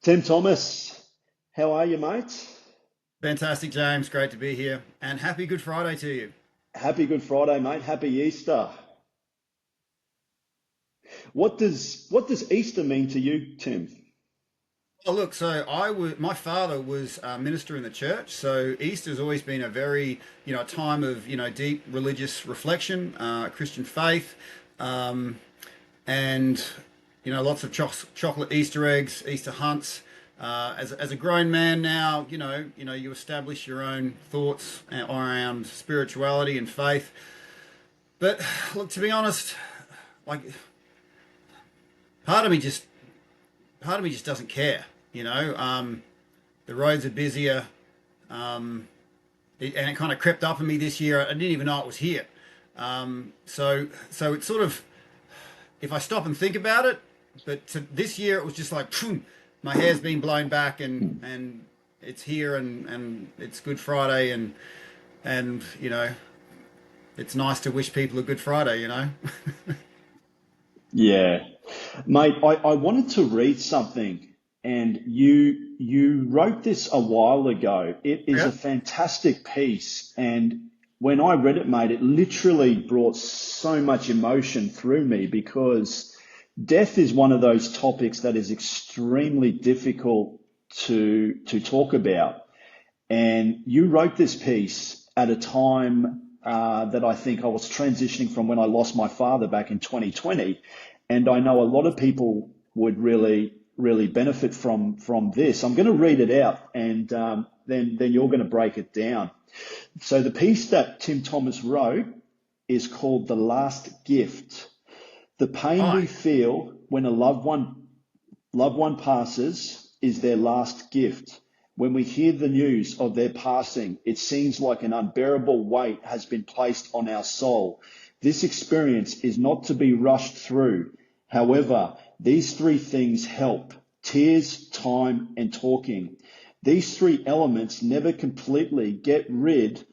Tim Thomas, how are you, mate? Fantastic, James. Great to be here. And happy Good Friday to you. Happy Good Friday, mate. Happy Easter. What does Easter mean to you, Tim? Oh, look, my father was a minister in the church. So Easter's always been a very, a time of, deep religious reflection, Christian faith, um, and, lots of chocolate Easter eggs, Easter hunts. As a grown man now, you establish your own thoughts around spirituality and faith. But look, to be honest, like part of me just part of me just doesn't care. The roads are busier, and it kind of crept up on me this year. I didn't even know it was here. So it's sort of, if I stop and think about it, but this year it was just like, phoom, my hair's been blown back, and it's here, and it's Good Friday, and it's nice to wish people a Good Friday. Yeah, mate, I wanted to read something, and you wrote this a while ago. It is Yeah. a fantastic piece, and when I read it, mate, it literally brought so much emotion through me because death is one of those topics that is extremely difficult to talk about. And you wrote this piece at a time that I think I was transitioning from when I lost my father back in 2020. And I know a lot of people would really benefit from this. I'm going to read it out, and then you're going to break it down. So the piece that Tim Thomas wrote is called "The Last Gift." The pain we Hi. feel when a loved one passes is their last gift. When we hear the news of their passing, it seems like an unbearable weight has been placed on our soul. This experience is not to be rushed through. However, these three things help: tears, time, and talking. These three elements never completely get rid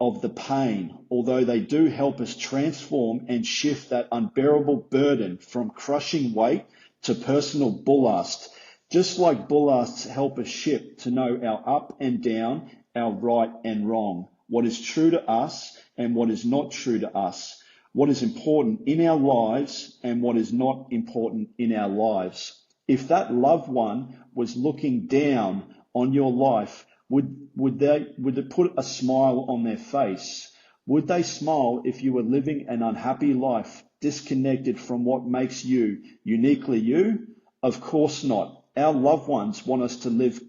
of the pain, although they do help us transform and shift that unbearable burden from crushing weight to personal ballast. Just like ballasts help a ship to know our up and down, our right and wrong, what is true to us and what is not true to us, what is important in our lives and what is not important in our lives. If that loved one was looking down on your life, would it put a smile on their face? Would they smile if you were living an unhappy life, disconnected from what makes you uniquely you? Of course not. Our loved ones want us to live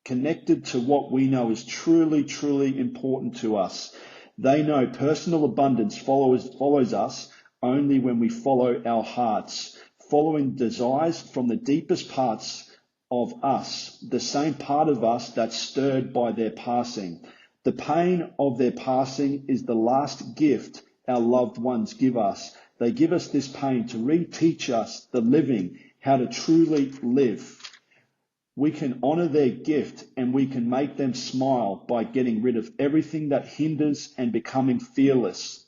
connected to what we know is truly important to us. They know personal abundance follows us only when we follow our hearts, following desires from the deepest parts of us, the same part of us that's stirred by their passing. The pain of their passing is the last gift our loved ones give us. They give us this pain to reteach us the living, how to truly live. We can honor their gift and we can make them smile by getting rid of everything that hinders and becoming fearless,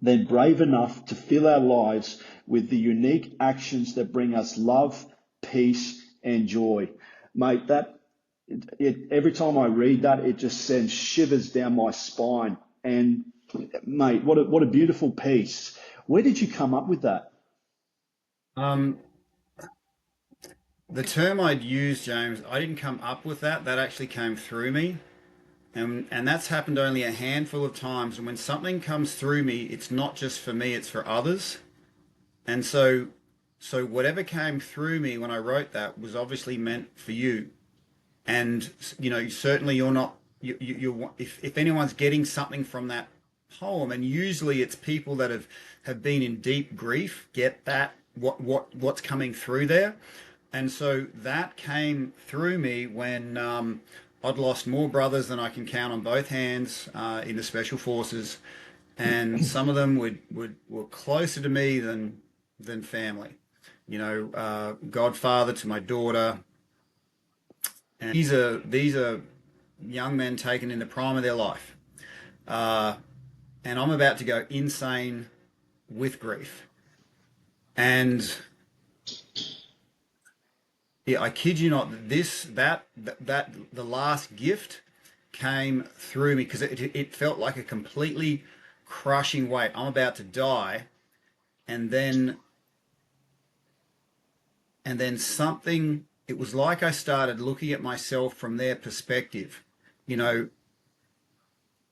then brave enough to fill our lives with the unique actions that bring us love, peace, and joy. Mate, every time I read that, it just sends shivers down my spine. And mate, what a beautiful piece. Where did you come up with that? Um, the term I'd use, James, I didn't come up with that. That actually came through me. And that's happened only a handful of times. And when something comes through me, it's not just for me, it's for others. And so whatever came through me when I wrote that was obviously meant for you. And certainly you're not you if anyone's getting something from that poem, and usually it's people that have been in deep grief, get that what's coming through there. And so that came through me when I'd lost more brothers than I can count on both hands in the special forces, and some of them were closer to me than family. Godfather to my daughter, and these are young men taken in the prime of their life, uh, and I'm about to go insane with grief. And Yeah, I kid you not. The last gift came through me because it felt like a completely crushing weight. I'm about to die, and then something. It was like I started looking at myself from their perspective, you know.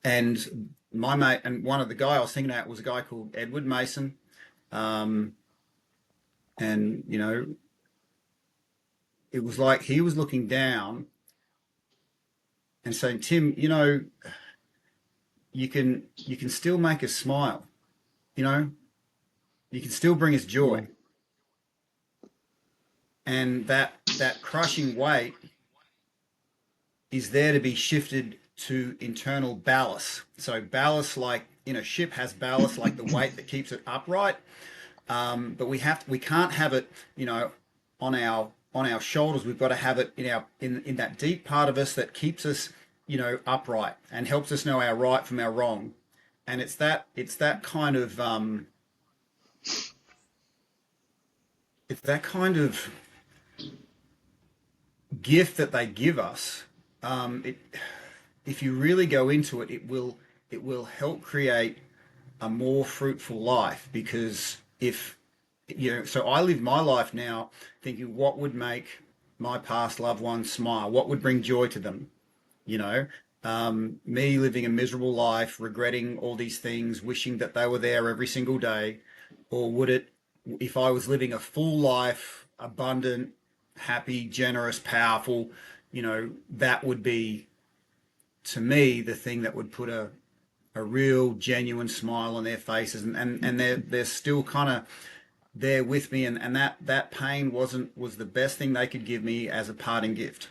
And my mate and one of the guy I was thinking about was a guy called Edward Mason, um, and it was like he was looking down and saying, "Tim, you can still make us smile. You know, you can still bring us Yeah. joy." And that crushing weight is there to be shifted to internal ballast. So ballast, like ship has ballast, like the weight that keeps it upright. But we can't have it, on our shoulders. We've got to have it in that deep part of us that keeps us, upright and helps us know our right from our wrong. And it's that kind of it's that kind of gift that they give us. If you really go into it, it will help create a more fruitful life because if so I live my life now thinking what would make my past loved ones smile, what would bring joy to them, you know, me living a miserable life, regretting all these things, wishing that they were there every single day, or would it, if I was living a full life, abundant, happy, generous, powerful, that would be to me the thing that would put a real genuine smile on their faces, and they're still kind of there with me, and that pain was the best thing they could give me as a parting gift.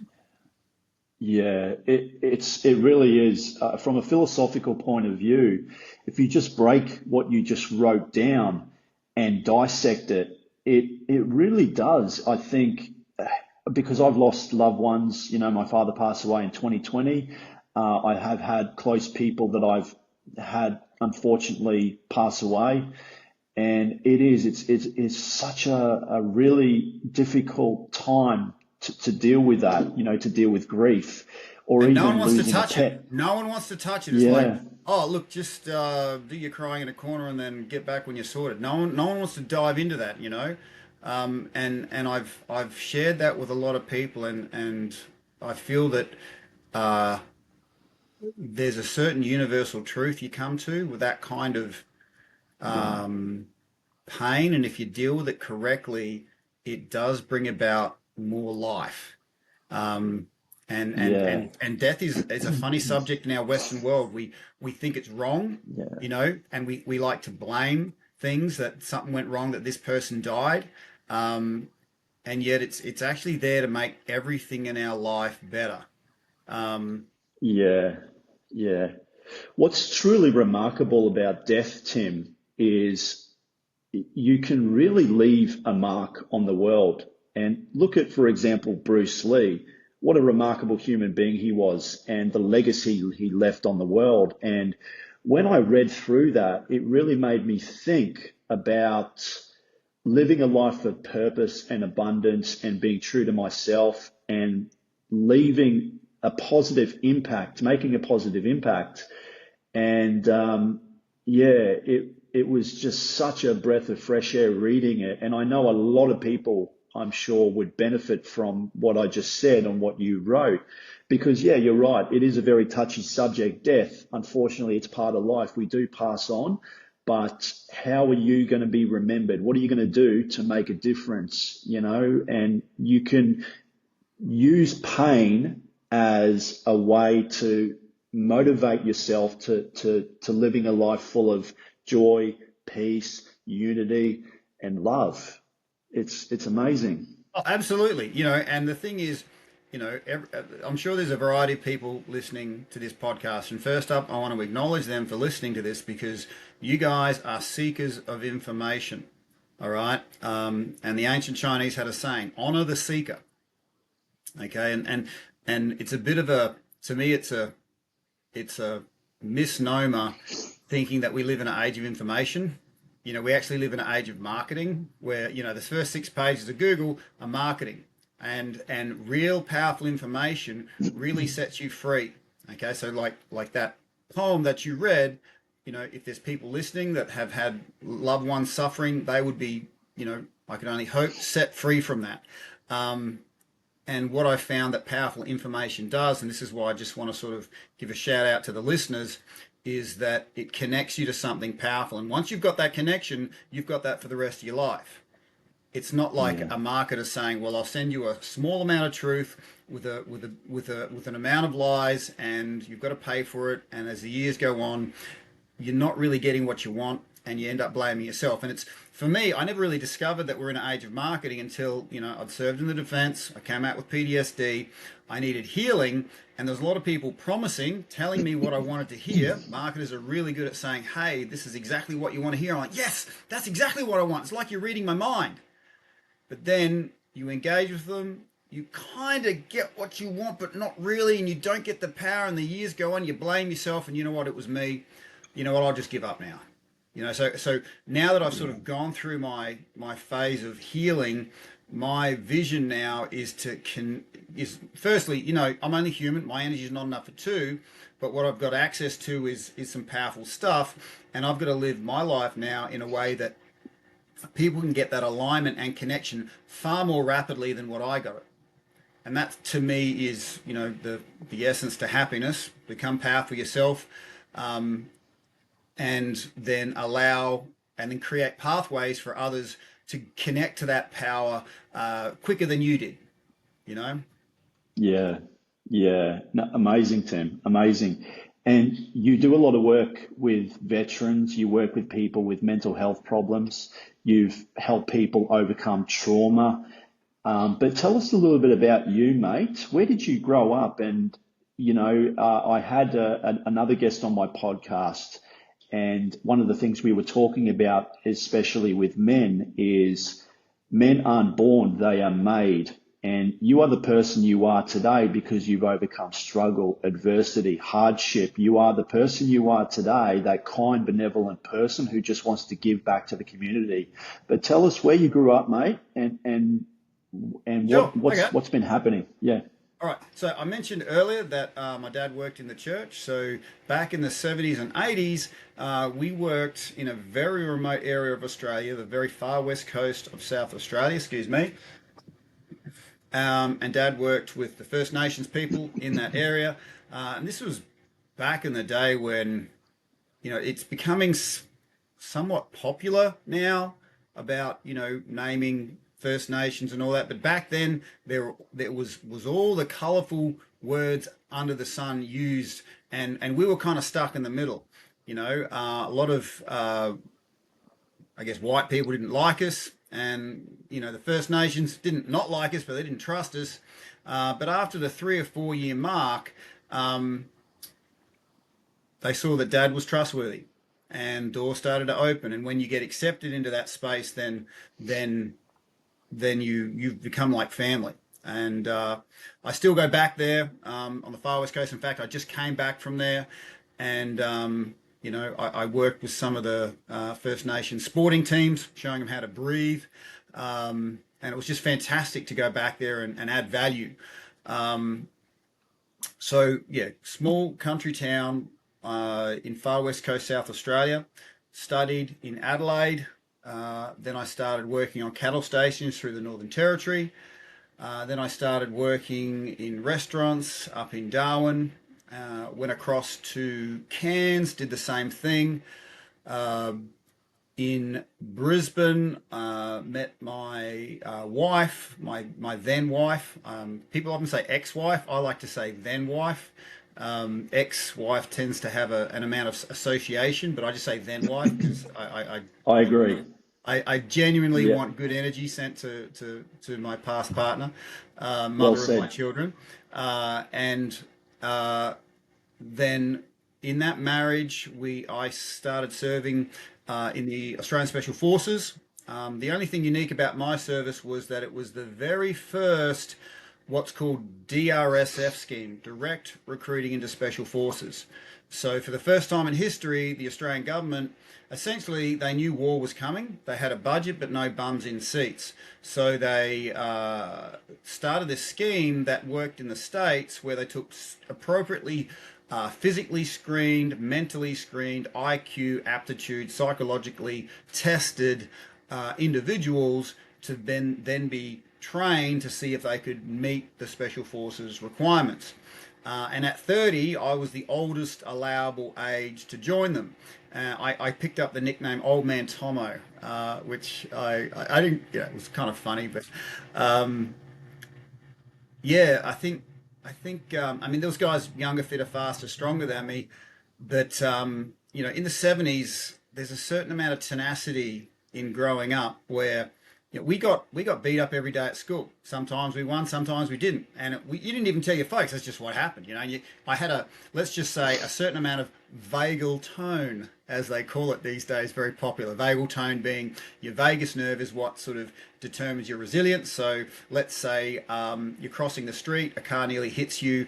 Yeah, it really is. From a philosophical point of view, if you just break what you just wrote down and dissect it, it really does. I think because I've lost loved ones. My father passed away in 2020. I have had close people that I've had unfortunately pass away, and it's such a really difficult time to deal with that, to deal with grief or And no one even wants to losing a touch it. pet. No one wants to touch it. It's like, Yeah, oh, look, just do your crying in a corner and then get back when you're sorted. No one wants to dive into that. And I've shared that with a lot of people, and I feel that uh, there's a certain universal truth you come to with that kind of yeah, um, pain, and if you deal with it correctly, it does bring about more life. Um, yeah, and death is a funny subject in our Western world. We think it's wrong, yeah, and we like to blame things that something went wrong, that this person died, um, and yet it's actually there to make everything in our life better. Um, yeah, yeah. What's truly remarkable about death, Tim, is you can really leave a mark on the world. And look at, for example, Bruce Lee. What a remarkable human being he was, and the legacy he left on the world. And when I read through that, it really made me think about living a life of purpose and abundance and being true to myself and leaving a positive impact, making a positive impact. And yeah, it was just such a breath of fresh air reading it. And I know a lot of people, I'm sure, would benefit from what I just said on what you wrote. Because, yeah, you're right. It is a very touchy subject, death. Unfortunately, it's part of life. We do pass on. But how are you going to be remembered? What are you going to do to make a difference? And you can use pain as a way to motivate yourself to living a life full of joy, peace, unity, and love. It's amazing. Oh, absolutely. And the thing is, I'm sure there's a variety of people listening to this podcast. And first up, I want to acknowledge them for listening to this because you guys are seekers of information. All right. And the ancient Chinese had a saying, honor the seeker. Okay. And it's a bit of to me, it's a misnomer thinking that we live in an age of information. We actually live in an age of marketing where, the first 6 pages of Google are marketing. and real powerful information really sets you free. Okay, so like that poem that you read, if there's people listening that have had loved ones suffering, they would be, I can only hope, set free from that. Um, and what I found that powerful information does, and this is why I just want to sort of give a shout out to the listeners, is that it connects you to something powerful. And once you've got that connection, you've got that for the rest of your life. It's not like Yeah. a marketer saying, "Well, I'll send you a small amount of truth with an amount of lies, and you've got to pay for it." And as the years go on, you're not really getting what you want, and you end up blaming yourself. And it's for me, I never really discovered that we're in an age of marketing until I'd served in the defence. I came out with PTSD. I needed healing, and there was a lot of people promising, telling me what I wanted to hear. Marketers are really good at saying, "Hey, this is exactly what you want to hear." I'm like, "Yes, that's exactly what I want." It's like you're reading my mind. But then you engage with them, you kind of get what you want, but not really, and you don't get the power, and the years go on, you blame yourself, and you know what, it was me. You know what, I'll just give up now. So now that I've sort Yeah. of gone through my phase of healing, my vision now is firstly, I'm only human, my energy is not enough for two, but what I've got access to is some powerful stuff, and I've got to live my life now in a way that people can get that alignment and connection far more rapidly than what I got it. And that to me is, the essence to happiness. Become powerful yourself, um, and then create pathways for others to connect to that power quicker than you did. You know. Yeah, yeah. No, amazing, Tim. Amazing. And you do a lot of work with veterans. You work with people with mental health problems. You've helped people overcome trauma. But tell us a little bit about you, mate. Where did you grow up? And, I had another guest on my podcast, and one of the things we were talking about, especially with men, is men aren't born, they are made. And you are the person you are today because you've overcome struggle, adversity, hardship. You are the person you are today, that kind, benevolent person who just wants to give back to the community. But tell us where you grew up, mate, and Sure. Okay. what's been happening. Yeah. All right. So I mentioned earlier that my dad worked in the church. So back in the 70s and 80s, we worked in a very remote area of Australia, the very far west coast of South Australia, excuse me. And Dad worked with the First Nations people in that area. And this was back in the day when, it's becoming somewhat popular now about, naming First Nations and all that. But back then, there was all the colourful words under the sun used, and we were kind of stuck in the middle. A lot of I guess white people didn't like us, and the First Nations didn't not like us, but they didn't trust us. But after the 3 or 4 year mark, um, they saw that Dad was trustworthy, and doors started to open. And when you get accepted into that space, then you've become like family. And I still go back there on the far west coast. In fact, I just came back from there, and I worked with some of the First Nations sporting teams, showing them how to breathe, and it was just fantastic to go back there and add value. Um, so yeah, small country town in far west coast South Australia. Studied in Adelaide. Then I started working on cattle stations through the Northern Territory. Then I started working in restaurants up in Darwin. Went across to Cairns, did the same thing. Uh, in Brisbane, met my wife, my then wife. People often say ex-wife. I like to say then wife. Ex-wife tends to have an amount of association, but I just say then wife because I agree. I genuinely Yeah. want good energy sent to my past partner, Well mother of my said. children, and uh, then in that marriage, I started serving in the Australian Special Forces. The only thing unique about my service was that it was the very first what's called DRSF scheme, direct recruiting into special forces. So for the first time in history, the Australian government, essentially, they knew war was coming. They had a budget, but no bums in seats. So they started this scheme that worked in the States where they took appropriately physically screened, mentally screened, IQ, aptitude, psychologically tested individuals to then be trained to see if they could meet the Special Forces requirements. And at 30, I was the oldest allowable age to join them. I picked up the nickname Old Man Tomo, which I didn't, yeah, it was kind of funny, but um, yeah, I mean, those guys younger, fitter, faster, stronger than me, but in the 70s, there's a certain amount of tenacity in growing up where we got beat up every day at school. Sometimes we won, sometimes we didn't, and you didn't even tell your folks. That's just what happened. I had let's just say a certain amount of vagal tone, as they call it these days, very popular. Vagal tone being your vagus nerve is what sort of determines your resilience. So let's say you're crossing the street, a car nearly hits you,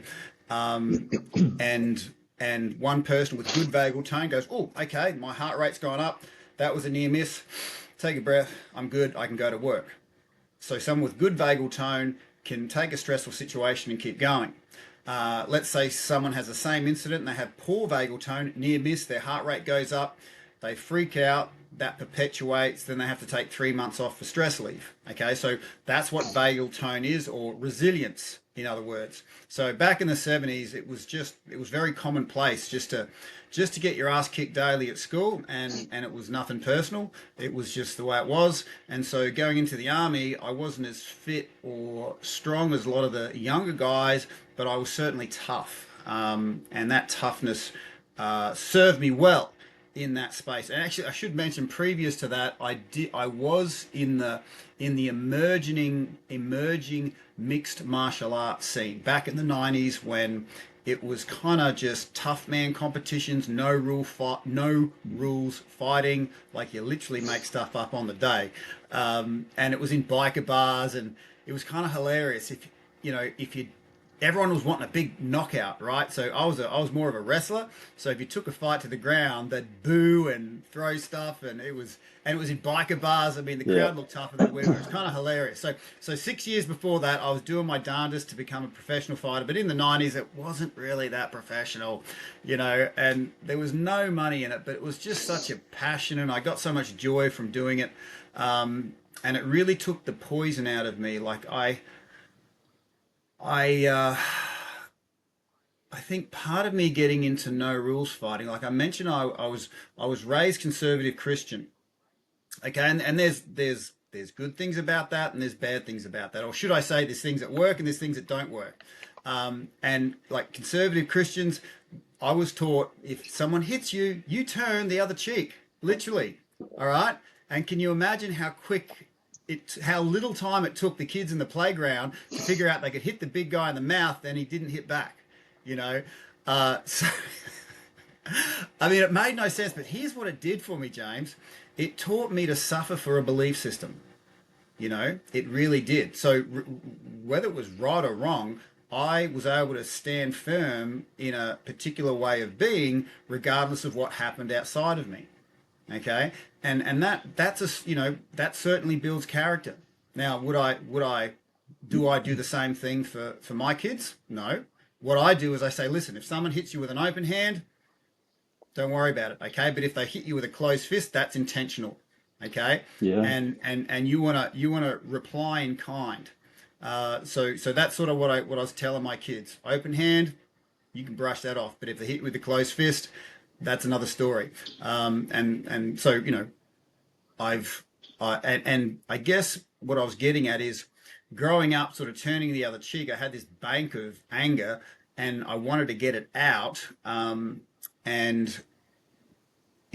um, and one person with good vagal tone goes, "Oh, okay, my heart rate's gone up. That was a near miss. Take a breath. I'm good. I can go to work." So someone with good vagal tone can take a stressful situation and keep going. Let's say someone has the same incident and they have poor vagal tone, near miss, their heart rate goes up, they freak out, that perpetuates, then they have to take 3 months off for stress leave. Okay, so that's what vagal tone is, or resilience, in other words. So back in the 70s, it was very commonplace just to get your ass kicked daily at school, and it was nothing personal. It was just the way it was. And so going into the army, I wasn't as fit or strong as a lot of the younger guys, but I was certainly tough. And that toughness served me well in that space. And actually, I should mention previous to that, I was in the emerging mixed martial arts scene back in the 90s when it was kind of just tough man competitions, no rules fighting, like you literally make stuff up on the day. And it was in biker bars, and it was kind of hilarious if you everyone was wanting a big knockout, right? So I was more of a wrestler. So if you took a fight to the ground, they'd boo and throw stuff, and it was in biker bars. I mean, the Yeah. crowd looked tougher than we were. It was kind of hilarious. So 6 years before that, I was doing my darndest to become a professional fighter. But in the 90s, it wasn't really that professional, and there was no money in it. But it was just such a passion, and I got so much joy from doing it. And it really took the poison out of me. Like I I think part of me getting into no rules fighting, like I mentioned, I was raised conservative Christian. Okay, and there's good things about that, and there's bad things about that, or should I say, there's things that work and there's things that don't work. And like conservative Christians, I was taught if someone hits you, you turn the other cheek, literally. All right, and can you imagine how little time it took the kids in the playground to figure out they could hit the big guy in the mouth and he didn't hit back, you know? So I mean, it made no sense, but here's what it did for me, James. It taught me to suffer for a belief system. It really did. So whether it was right or wrong, I was able to stand firm in a particular way of being, regardless of what happened outside of me. Okay, and that certainly builds character. Now, do I do the same thing for my kids? No. What I do is I say, listen, if someone hits you with an open hand, don't worry about it, okay? But if they hit you with a closed fist, that's intentional, okay? Yeah. And you wanna reply in kind. So that's sort of what I was telling my kids. Open hand, you can brush that off. But if they hit you with a closed fist, that's another story. And so I've and I guess what I was getting at is growing up, sort of turning the other cheek. I had this bank of anger, and I wanted to get it out. And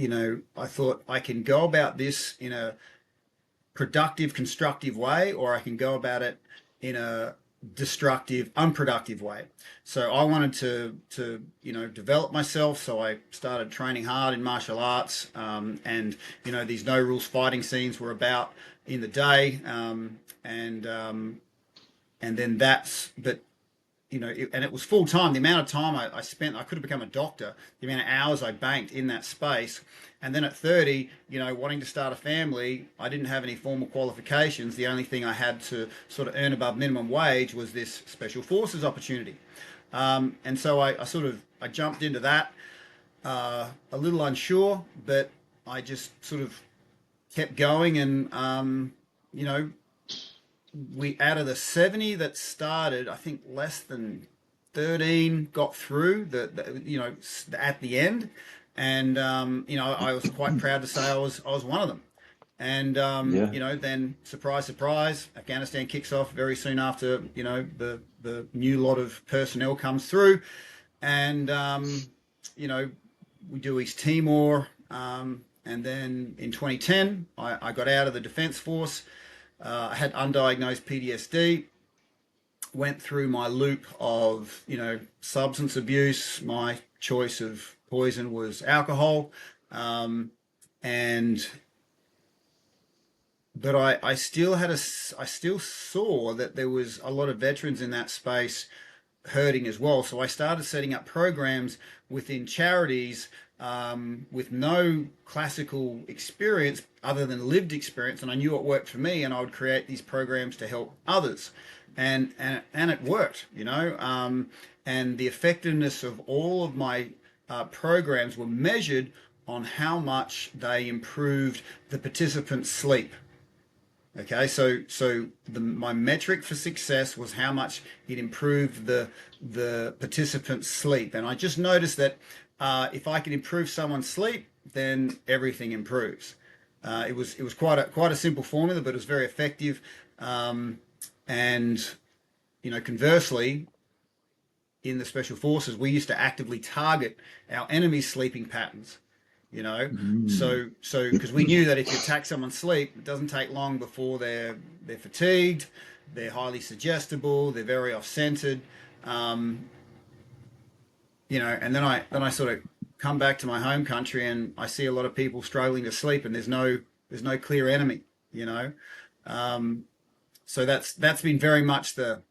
I thought I can go about this in a productive, constructive way, or I can go about it in a destructive, unproductive way. So I wanted to develop myself. So I started training hard in martial arts, and these no rules fighting scenes were about in the day, and then but and it was full time. The amount of time I spent, I could have become a doctor. The amount of hours I banked in that space, and then at 30, wanting to start a family, I didn't have any formal qualifications. The only thing I had to sort of earn above minimum wage was this special forces opportunity, and so I jumped into that, a little unsure, but I just sort of kept going, and you know we out of the 70 that started, I think less than 13 got through at the end, and I was quite proud to say I was one of them. And Yeah. then surprise, surprise, Afghanistan kicks off very soon after. The new lot of personnel comes through, and you know we do East Timor, and then in 2010 I got out of the Defence Force. I had undiagnosed PTSD, went through my loop of, substance abuse. My choice of poison was alcohol. Um, and, but I still I still saw that there was a lot of veterans in that space hurting as well. So I started setting up programs within charities, with no classical experience other than lived experience, and I knew it worked for me, and I would create these programs to help others, and it worked, and the effectiveness of all of my programs were measured on how much they improved the participants' sleep. Okay, so my metric for success was how much it improved the participant's sleep, and I just noticed that if I can improve someone's sleep, then everything improves. It was quite a simple formula, but it was very effective. And conversely, in the special forces, we used to actively target our enemy's sleeping patterns. You know, Mm. so because we knew that if you attack someone's sleep, it doesn't take long before they're fatigued, they're highly suggestible, they're very off-centered, um, and then I sort of come back to my home country, and I see a lot of people struggling to sleep, and there's no clear enemy. You know, um, so that's been very much the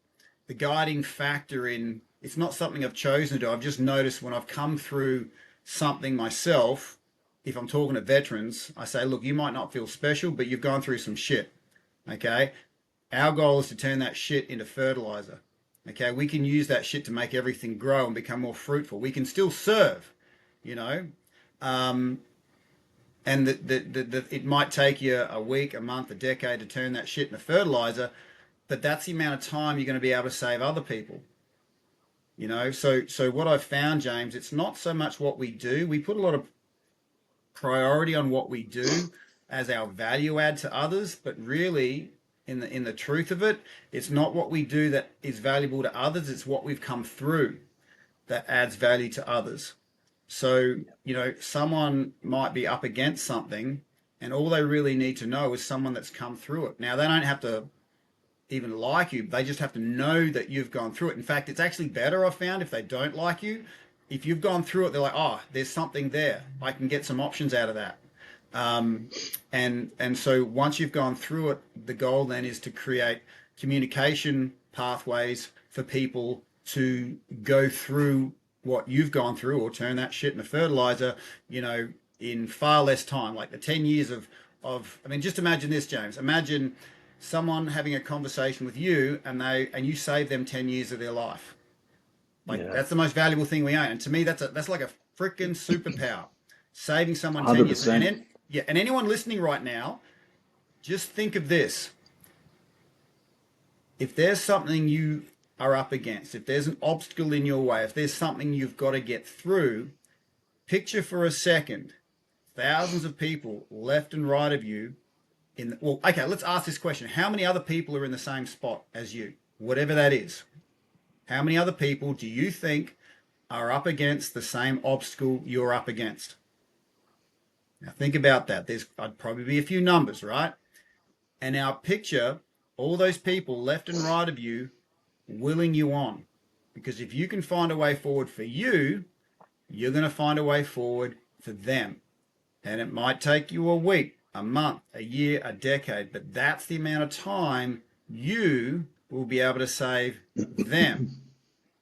guiding factor in. It's not something I've chosen to do. I've just noticed when I've come through something myself, if I'm talking to veterans, I say, look, you might not feel special, but you've gone through some shit. Okay. Our goal is to turn that shit into fertilizer. Okay. We can use that shit to make everything grow and become more fruitful. We can still serve, you know, um, and it might take you a week, a month, a decade to turn that shit into fertilizer, but that's the amount of time you're going to be able to save other people. So what I've found, James, it's not so much what we do. We put a lot of priority on what we do as our value add to others, but really, in the truth of it, it's not what we do that is valuable to others. It's what we've come through that adds value to others. So, someone might be up against something, and all they really need to know is someone that's come through it. Now, they don't have to even like you. They just have to know that you've gone through it. In fact, it's actually better, I've found, if they don't like you. If you've gone through it, they're like, oh, there's something there. I can get some options out of that. Um, and so once you've gone through it, the goal then is to create communication pathways for people to go through what you've gone through, or turn that shit into fertilizer, in far less time. Like the 10 years I mean, just imagine this, James. Imagine someone having a conversation with you, and you save them 10 years of their life. Like, Yeah. that's the most valuable thing we own. And to me, that's like a freaking superpower. Saving someone 10 years. 100%. Yeah, and anyone listening right now, just think of this. If there's something you are up against, if there's an obstacle in your way, if there's something you've got to get through, picture for a second thousands of people left and right of you. Well, okay, let's ask this question. How many other people are in the same spot as you? Whatever that is. How many other people do you think are up against the same obstacle you're up against? Now think about that. I'd probably be a few numbers, right? And now picture all those people left and right of you willing you on. Because if you can find a way forward for you, you're going to find a way forward for them. And it might take you a week, a month, a year, a decade, but that's the amount of time you will be able to save them.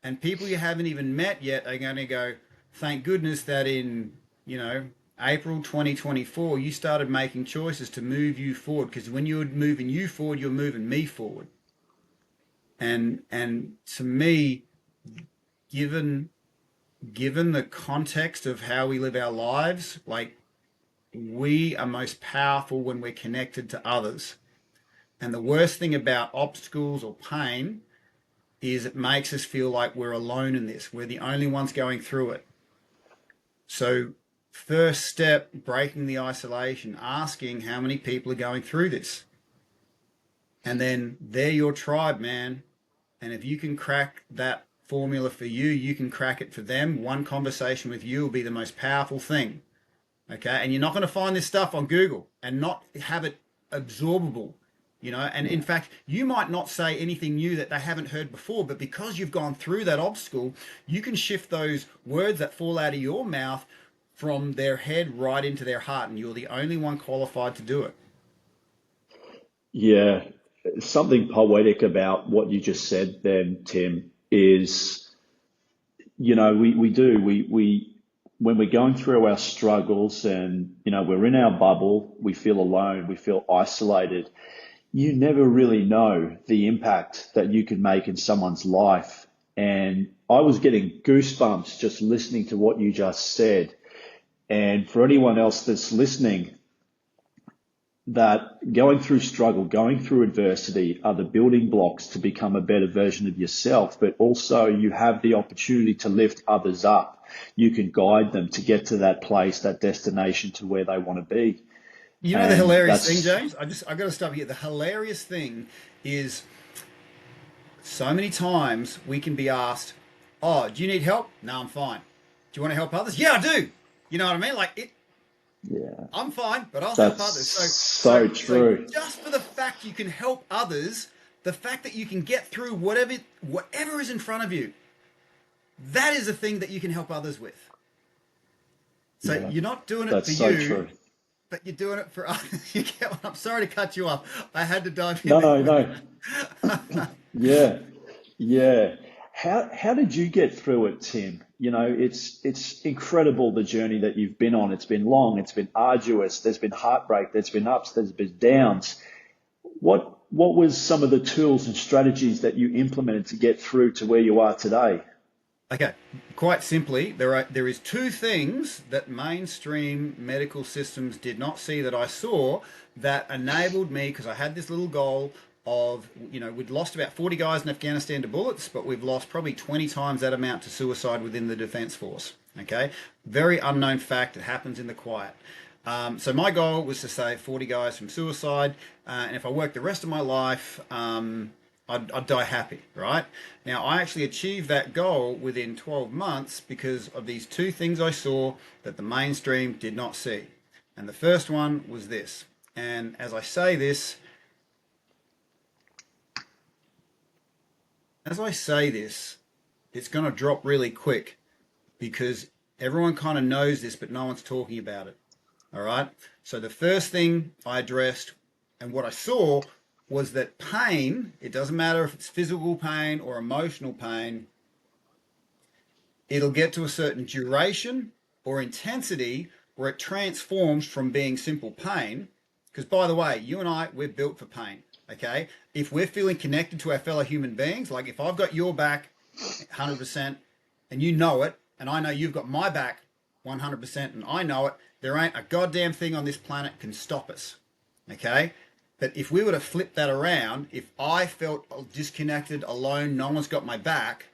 And people you haven't even met yet are going to go, thank goodness that in, you know, April 2024, you started making choices to move you forward. Because when you're moving you forward, you're moving me forward. And to me, given given the context of how we live our lives, like we are most powerful when we're connected to others. And the worst thing about obstacles or pain is it makes us feel like we're alone in this. We're the only ones going through it. So, first step, breaking the isolation, asking how many people are going through this. And then they're your tribe, man. And if you can crack that formula for you, you can crack it for them. One conversation with you will be the most powerful thing. Okay. And you're not going to find this stuff on Google and not have it absorbable, you know. And in Yeah. fact, you might not say anything new that they haven't heard before, but because you've gone through that obstacle, you can shift those words that fall out of your mouth from their head right into their heart. And you're the only one qualified to do it. Yeah. Something poetic about what you just said then, Tim, is, when we're going through our struggles and, we're in our bubble, we feel alone, we feel isolated. You never really know the impact that you can make in someone's life. And I was getting goosebumps just listening to what you just said. And for anyone else that's listening, that going through struggle, going through adversity are the building blocks to become a better version of yourself, but also you have the opportunity to lift others up. You can guide them to get to that place, that destination to where they want to be. You know the And hilarious thing, that's, James? I got to stop here. The hilarious thing is so many times we can be asked, "Oh, do you need help?" No, I'm fine. Do you want to help others? Yeah, I do. You know what I mean? Like it, yeah, I'm fine, but I'll help that's others. so So true. just for the fact you can help others, the fact that you can get through whatever is in front of you, that is a thing that you can help others with. So Yeah, you're not doing it that's for so you, true. but you're doing it for others. You get what I'm sorry to cut you off. I had to dive in No, there no, with no. that. Yeah, yeah. How did you get through it, Tim? It's incredible the journey that you've been on. It's been long, it's been arduous, there's been heartbreak, there's been ups, there's been downs. What was some of the tools and strategies that you implemented to get through to where you are today? Okay, quite simply, there is two things that mainstream medical systems did not see that I saw that enabled me because I had this little goal of, we'd lost about 40 guys in Afghanistan to bullets, but we've lost probably 20 times that amount to suicide within the defense force. Okay, very unknown fact. It happens in the quiet. So my goal was to save 40 guys from suicide, and if I worked the rest of my life, I'd die happy, right? Now, I actually achieved that goal within 12 months because of these two things I saw that the mainstream did not see. And the first one was this. And as I say this, it's going to drop really quick because everyone kind of knows this, but no one's talking about it. All right. So the first thing I addressed and what I saw was that pain, it doesn't matter if it's physical pain or emotional pain, it'll get to a certain duration or intensity where it transforms from being simple pain. Because, by the way, you and I, we're built for pain. Okay. If we're feeling connected to our fellow human beings, like if I've got your back 100% and you know it, and I know you've got my back 100% and I know it, there ain't a goddamn thing on this planet can stop us. Okay. But if we were to flip that around, if I felt disconnected, alone, no one's got my back,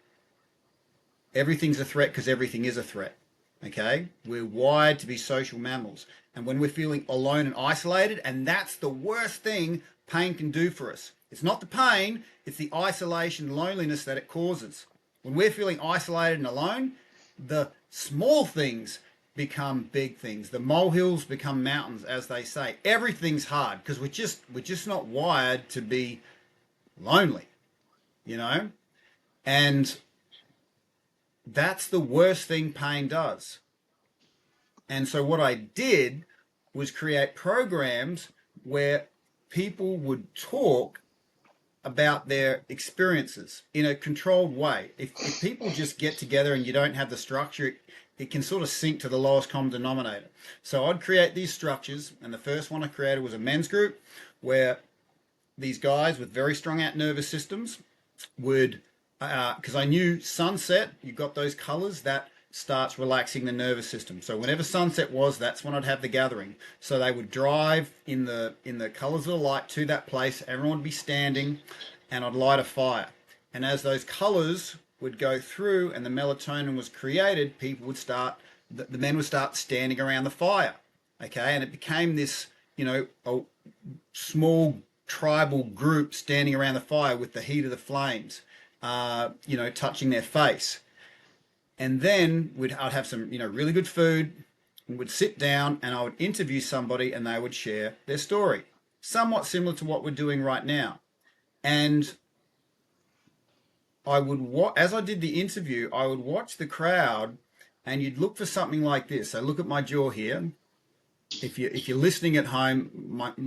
everything's a threat because everything is a threat. Okay? We're wired to be social mammals. And when we're feeling alone and isolated, and that's the worst thing pain can do for us. It's not the pain, it's the isolation, loneliness that it causes. When we're feeling isolated and alone, the small things become big things. The molehills become mountains, as they say. Everything's hard because we're just not wired to be lonely, you know? And that's the worst thing pain does. And so what I did was create programs where people would talk about their experiences in a controlled way. If people just get together and you don't have the structure, it can sort of sink to the lowest common denominator. So I'd create these structures, and the first one I created was a men's group where these guys with very strung out nervous systems would, because I knew sunset, you've got those colors, that starts relaxing the nervous system. So whenever sunset was, that's when I'd have the gathering. So they would drive in the colors of the light to that place. Everyone would be standing, and I'd light a fire. And as those colors would go through and the melatonin was created, people would start, the men would start standing around the fire. Okay, and it became this, a small tribal group standing around the fire with the heat of the flames, touching their face. And then I'd have some, really good food, and would sit down and I would interview somebody and they would share their story. Somewhat similar to what we're doing right now. And as I did the interview, I would watch the crowd and you'd look for something like this. So look at my jaw here. If you're listening at home,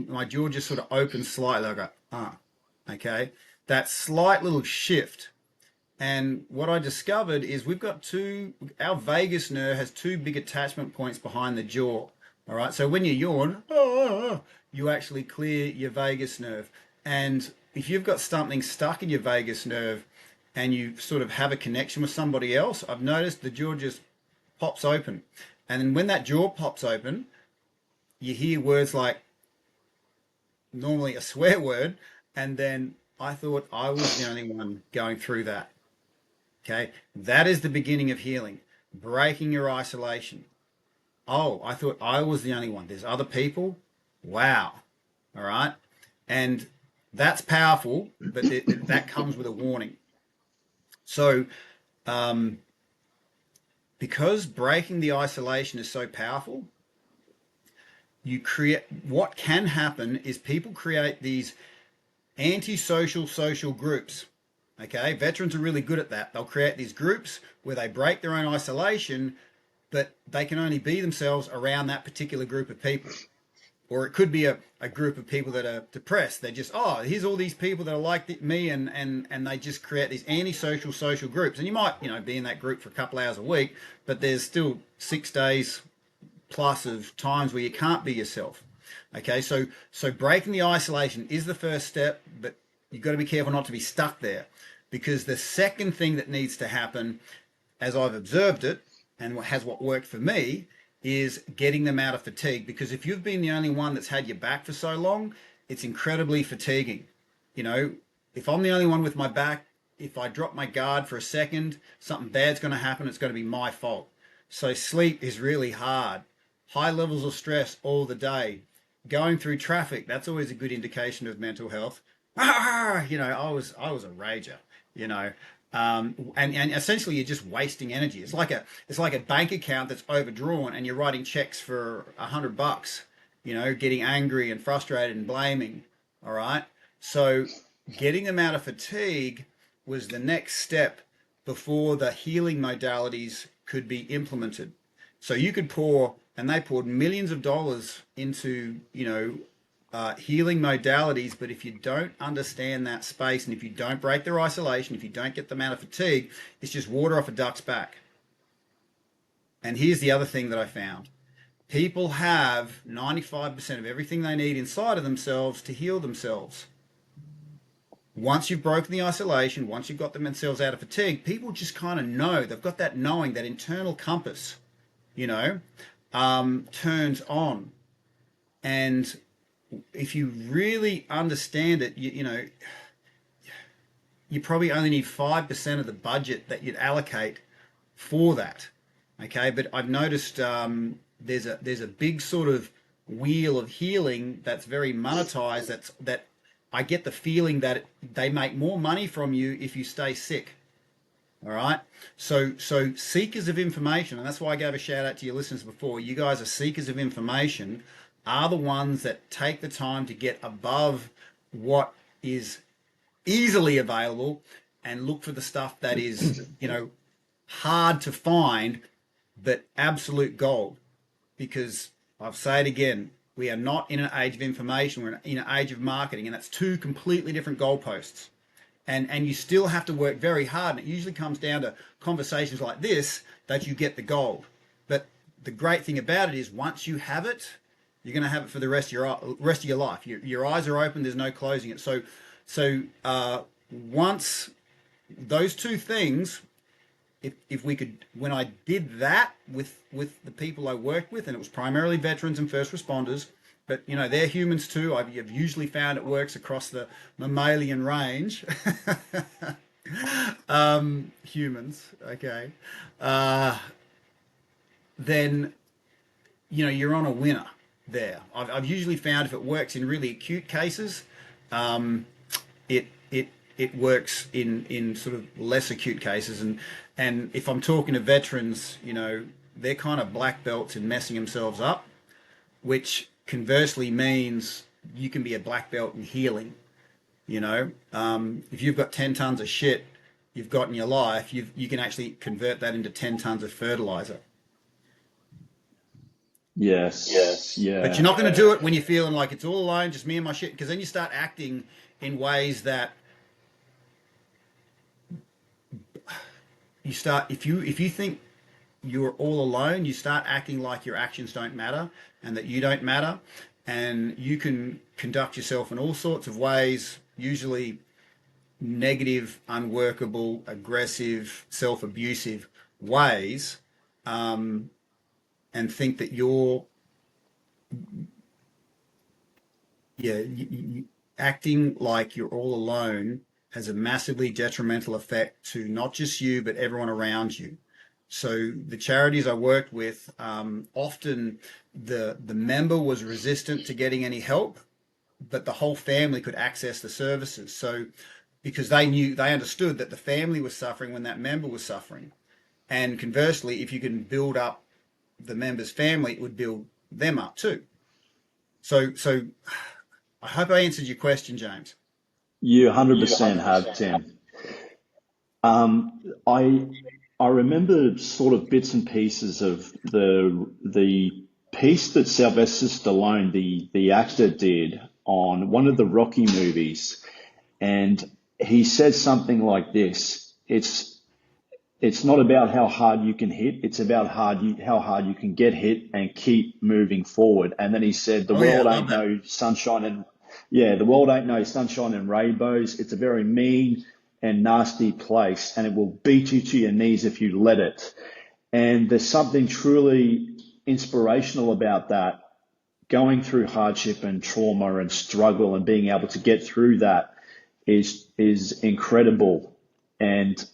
my jaw just sort of opens slightly. I go, okay. That slight little shift. And what I discovered is our vagus nerve has two big attachment points behind the jaw. All right. So when you yawn, you actually clear your vagus nerve. And if you've got something stuck in your vagus nerve and you sort of have a connection with somebody else, I've noticed the jaw just pops open. And then when that jaw pops open, you hear words like normally a swear word, and then I thought I was the only one going through that. Okay, that is the beginning of healing, breaking your isolation. Oh, I thought I was the only one. There's other people. Wow. All right, and that's powerful, but that comes with a warning. So, because breaking the isolation is so powerful, what can happen is people create these antisocial social groups. Okay, veterans are really good at that. They'll create these groups where they break their own isolation, but they can only be themselves around that particular group of people. Or it could be a group of people that are depressed. They're just, here's all these people that are like me, and they just create these antisocial social groups. And you might, be in that group for a couple hours a week, but there's still 6 days plus of times where you can't be yourself. Okay, so breaking the isolation is the first step, but you've got to be careful not to be stuck there, because the second thing that needs to happen, as I've observed it, and what worked for me, is getting them out of fatigue. Because if you've been the only one that's had your back for so long, it's incredibly fatiguing. If I'm the only one with my back, if I drop my guard for a second, something bad's going to happen. It's going to be my fault. So sleep is really hard. High levels of stress all the day. Going through traffic, that's always a good indication of mental health. I was a rager, and essentially you're just wasting energy. It's like a bank account that's overdrawn and you're writing checks for $100, getting angry and frustrated and blaming. All right. So getting them out of fatigue was the next step before the healing modalities could be implemented. So you could they poured millions of dollars into, healing modalities, but if you don't understand that space and if you don't break their isolation, if you don't get them out of fatigue, it's just water off a duck's back. And here's the other thing that I found. People have 95% of everything they need inside of themselves to heal themselves. Once you've broken the isolation, once you've got themselves out of fatigue, people just kind of know. They've got that knowing, that internal compass, turns on. And if you really understand it, you probably only need 5% of the budget that you'd allocate for that. Okay, but I've noticed there's a big sort of wheel of healing that's very monetized. That I get the feeling that they make more money from you if you stay sick. All right. So seekers of information, and that's why I gave a shout out to your listeners before. You guys are seekers of information, are the ones that take the time to get above what is easily available and look for the stuff that is, hard to find, but absolute gold. Because I'll say it again, We are not in an age of information. We're in an age of marketing, and that's two completely different goalposts. And you still have to work very hard. And it usually comes down to conversations like this that you get the gold. But the great thing about it is once you have it, you're going to have it for the rest of your life. Your eyes are open. There's no closing it. So once those two things, if we could, when I did that with the people I worked with, and it was primarily veterans and first responders, but they're humans too. I've usually found it works across the mammalian range. Humans, okay. Then you're on a winner there. I've usually found if it works in really acute cases, it it works in sort of less acute cases. And if I'm talking to veterans, they're kind of black belts in messing themselves up, which conversely means you can be a black belt in healing. If you've got 10 tons of shit you've got in your life, you can actually convert that into 10 tons of fertilizer. Yes. But you're Yeah. not going to do it when you're feeling like it's all alone, just me and my shit, because then you start acting in ways that if you think you're all alone, you start acting like your actions don't matter and that you don't matter, and you can conduct yourself in all sorts of ways, usually negative, unworkable, aggressive, self-abusive ways, and think that you're acting like you're all alone has a massively detrimental effect to not just you but everyone around you. So the charities I worked with, often the member was resistant to getting any help, but the whole family could access the services. So because they understood that the family was suffering when that member was suffering. And conversely, if you can build up the member's family, it would build them up too. So I hope I answered your question, James. You 100% have, Tim. I remember sort of bits and pieces of the piece that Sylvester Stallone, the actor, did on one of the Rocky movies, and he said something like this: It's not about how hard you can hit; it's about how hard you can get hit and keep moving forward. And then he said, "The Oh yeah, I world love ain't that. no sunshine and yeah, the world ain't no sunshine and rainbows. It's a very mean and nasty place, and it will beat you to your knees if you let it." And there's something truly inspirational about that, going through hardship and trauma and struggle and being able to get through that is incredible. And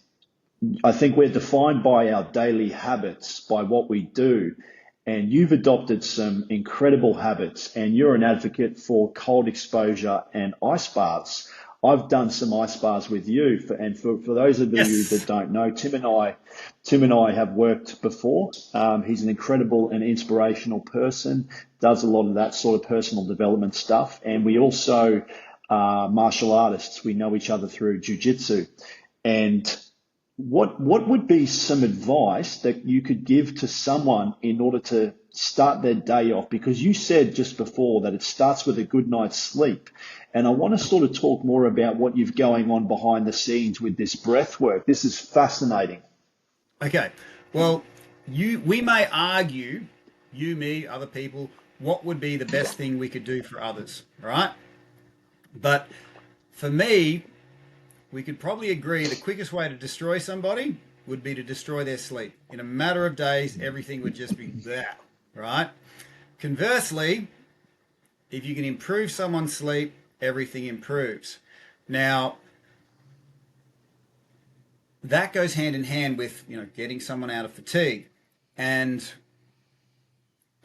I think we're defined by our daily habits, by what we do. And you've adopted some incredible habits, and you're an advocate for cold exposure and ice baths. I've done some ice baths with you, for those of you that Yes. don't know, Tim and I have worked before. He's an incredible and inspirational person, does a lot of that sort of personal development stuff, and we also are martial artists. We know each other through jujitsu, and what would be some advice that you could give to someone in order to start their day off? Because you said just before that it starts with a good night's sleep. And I want to sort of talk more about what you've going on behind the scenes with this breath work. This is fascinating. Okay. Well, we may argue, you, me, other people, what would be the best thing we could do for others, right? But for me, we could probably agree the quickest way to destroy somebody would be to destroy their sleep. In a matter of days, everything would just be there, right? Conversely, if you can improve someone's sleep, everything improves. Now, that goes hand in hand with, getting someone out of fatigue. And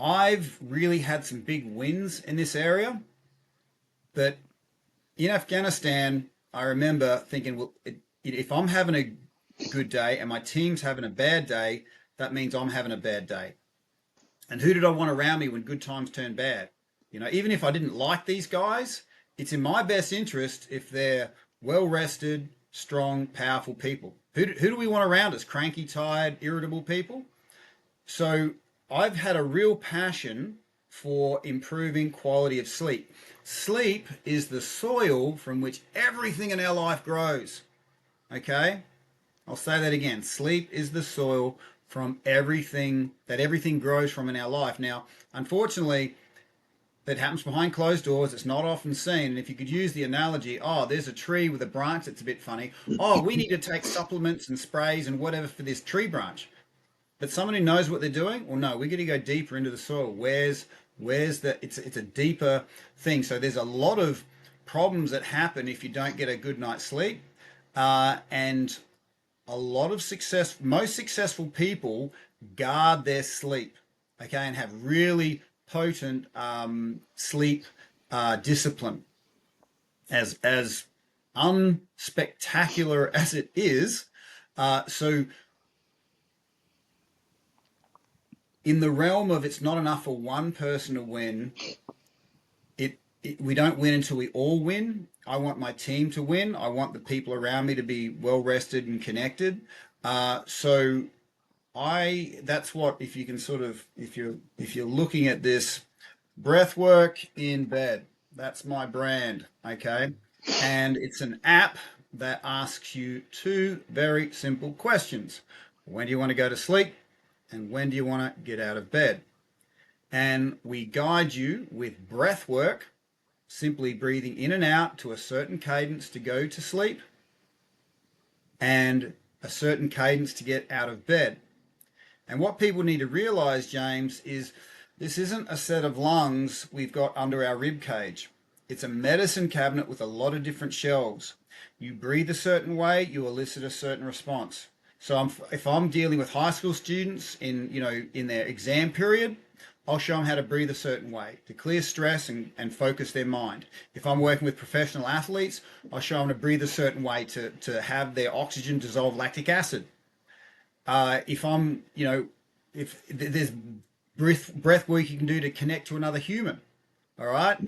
I've really had some big wins in this area, but in Afghanistan, I remember thinking, well, if I'm having a good day and my team's having a bad day, that means I'm having a bad day. And who did I want around me when good times turn bad? Even if I didn't like these guys, it's in my best interest if they're well rested, strong, powerful people. Who do we want around us? Cranky, tired, irritable people? So I've had a real passion for improving quality of sleep. Sleep is the soil from which everything in our life grows. Okay? I'll say that again. Sleep is the soil from everything grows from in our life. Now, unfortunately, that happens behind closed doors. It's not often seen. And if you could use the analogy, oh, there's a tree with a branch that's a bit funny. Oh, we need to take supplements and sprays and whatever for this tree branch. But someone who knows what they're doing, well, no, we're going to go deeper into the soil. Where's the? It's a deeper thing. So there's a lot of problems that happen if you don't get a good night's sleep, and a lot of most successful people guard their sleep, okay, and have really potent sleep discipline. As unspectacular as it is, so in the realm of it's not enough for one person to win, we don't win until we all win. I want my team to win. I want the people around me to be well rested and connected. So that's what, if you can sort of, if you're looking at this, breath work in bed, that's my brand. Okay. And it's an app that asks you two very simple questions. When do you want to go to sleep? And when do you want to get out of bed? And we guide you with breath work, simply breathing in and out to a certain cadence to go to sleep and a certain cadence to get out of bed. And what people need to realize, James, is this isn't a set of lungs we've got under our rib cage. It's a medicine cabinet with a lot of different shelves. You breathe a certain way, you elicit a certain response. So if I'm dealing with high school students in their exam period, I'll show them how to breathe a certain way to clear stress and focus their mind. If I'm working with professional athletes, I'll show them to breathe a certain way to have their oxygen dissolve lactic acid. If I'm, if there's breath work you can do to connect to another human, all right?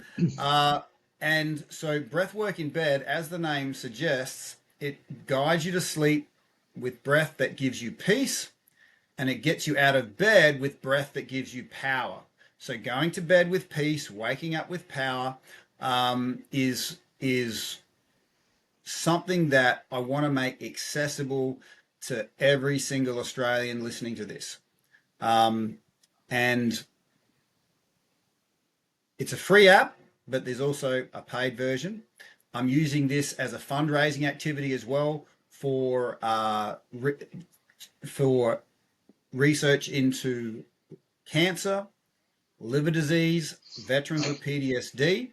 And so breath work in bed, as the name suggests, it guides you to sleep with breath that gives you peace, and it gets you out of bed with breath that gives you power. So going to bed with peace, waking up with power, is something that I want to make accessible to every single Australian listening to this. And it's a free app, but there's also a paid version. I'm using this as a fundraising activity as well for research into cancer, liver disease, veterans with PTSD,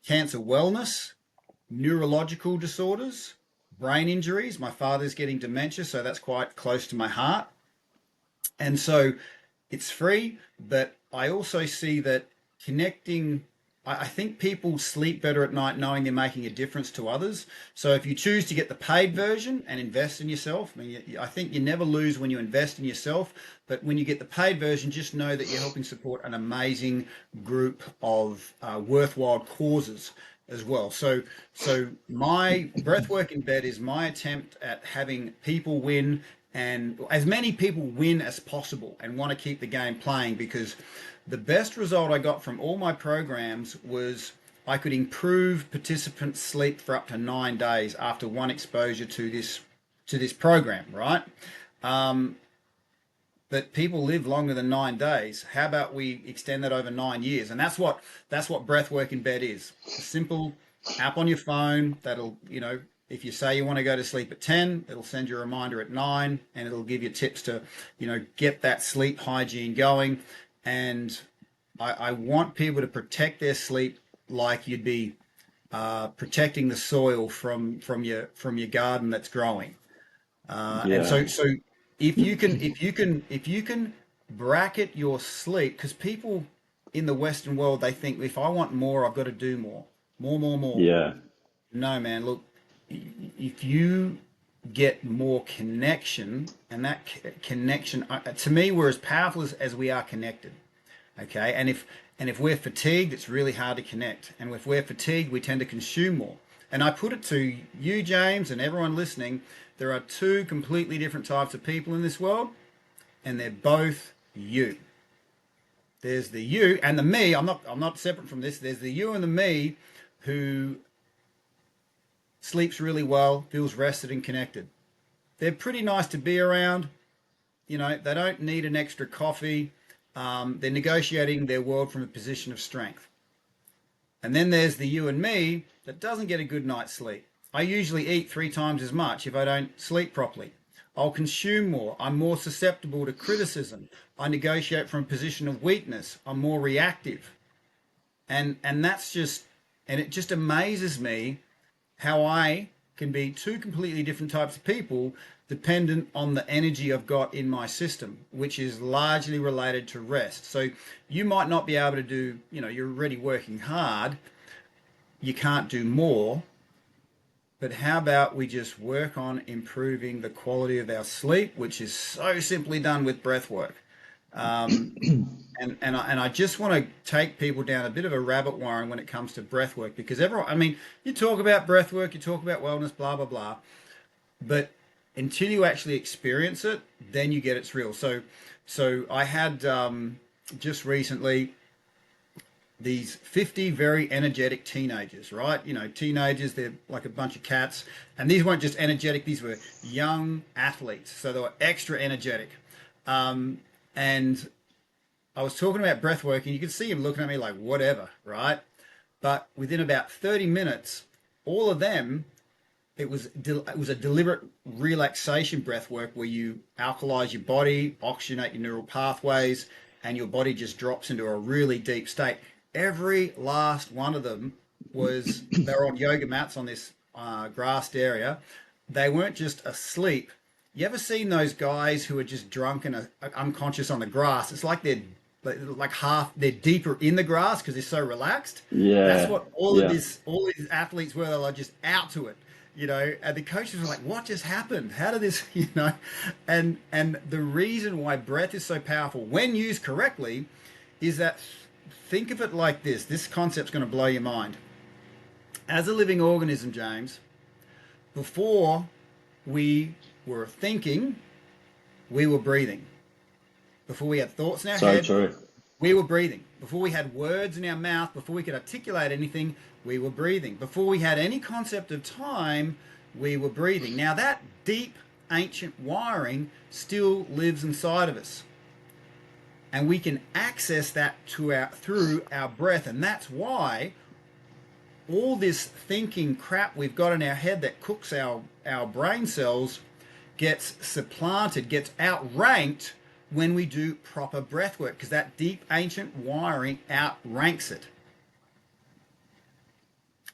cancer wellness, neurological disorders, brain injuries. My father's getting dementia, so that's quite close to my heart. And so it's free, but I also see that connecting, I think people sleep better at night knowing they're making a difference to others. So if you choose to get the paid version and invest in yourself, I think you never lose when you invest in yourself, but when you get the paid version, just know that you're helping support an amazing group of worthwhile causes as well. So my breathwork in bed is my attempt at having people win, and as many people win as possible, and want to keep the game playing, because the best result I got from all my programs was I could improve participants' sleep for up to 9 days after one exposure to this program, right? But people live longer than 9 days. How about we extend that over 9 years? And that's what breath work in bed is. A simple app on your phone that'll, if you say you want to go to sleep at 10, it'll send you a reminder at 9, and it'll give you tips to, get that sleep hygiene going. And I want people to protect their sleep like you'd be protecting the soil from your garden that's growing. And Yeah. so if you can bracket your sleep, because people in the Western world, they think if I want more, I've got to do more, more, more, more. Yeah. No, man. Look, if you get more connection, and that connection, to me, we're as powerful as we are connected. Okay, and if we're fatigued, it's really hard to connect. And if we're fatigued, we tend to consume more. And I put it to you, James, and everyone listening, there are two completely different types of people in this world, and they're both you. There's the you and the me. I'm not separate from this. There's the you and the me who sleeps really well, feels rested and connected. They're pretty nice to be around. They don't need an extra coffee. They're negotiating their world from a position of strength. And then there's the you and me that doesn't get a good night's sleep. I usually eat 3 times as much if I don't sleep properly. I'll consume more. I'm more susceptible to criticism. I negotiate from a position of weakness. I'm more reactive. And it just amazes me how I can be two completely different types of people dependent on the energy I've got in my system, which is largely related to rest. So you might not be able to do, you're already working hard, you can't do more, but how about we just work on improving the quality of our sleep, which is so simply done with breath work. Um, and I just want to take people down a bit of a rabbit warren when it comes to breath work, because everyone, I mean, you talk about breath work, you talk about wellness, blah, blah, blah, but until you actually experience it, then you get it's real. So I had just recently these 50 very energetic teenagers, right? Teenagers, they're like a bunch of cats. And these weren't just energetic, these were young athletes. So they were extra energetic. And I was talking about breath work, and you could see him looking at me like, whatever, right? But within about 30 minutes, all of them, it was a deliberate relaxation breath work where you alkalize your body, oxygenate your neural pathways, and your body just drops into a really deep state. Every last one of them they were on yoga mats on this grassed area. They weren't just asleep. You ever seen those guys who are just drunk and unconscious on the grass? It's like they're deeper in the grass because they're so relaxed. That's Yeah, what all of yeah, this, all these athletes were. They're like just out to it, And the coaches were like, "What just happened? How did this?" And the reason why breath is so powerful when used correctly is that, think of it like this. This concept's going to blow your mind. As a living organism, James, before we were thinking, we were breathing. Before we had thoughts in our so head, true. we were breathing. Before we had words in our mouth, before we could articulate anything, we were breathing. Before we had any concept of time, we were breathing. Now, that deep, ancient wiring still lives inside of us. And we can access that through our breath. And that's why all this thinking crap we've got in our head that cooks our brain cells gets supplanted, gets outranked when we do proper breath work, because that deep ancient wiring outranks it.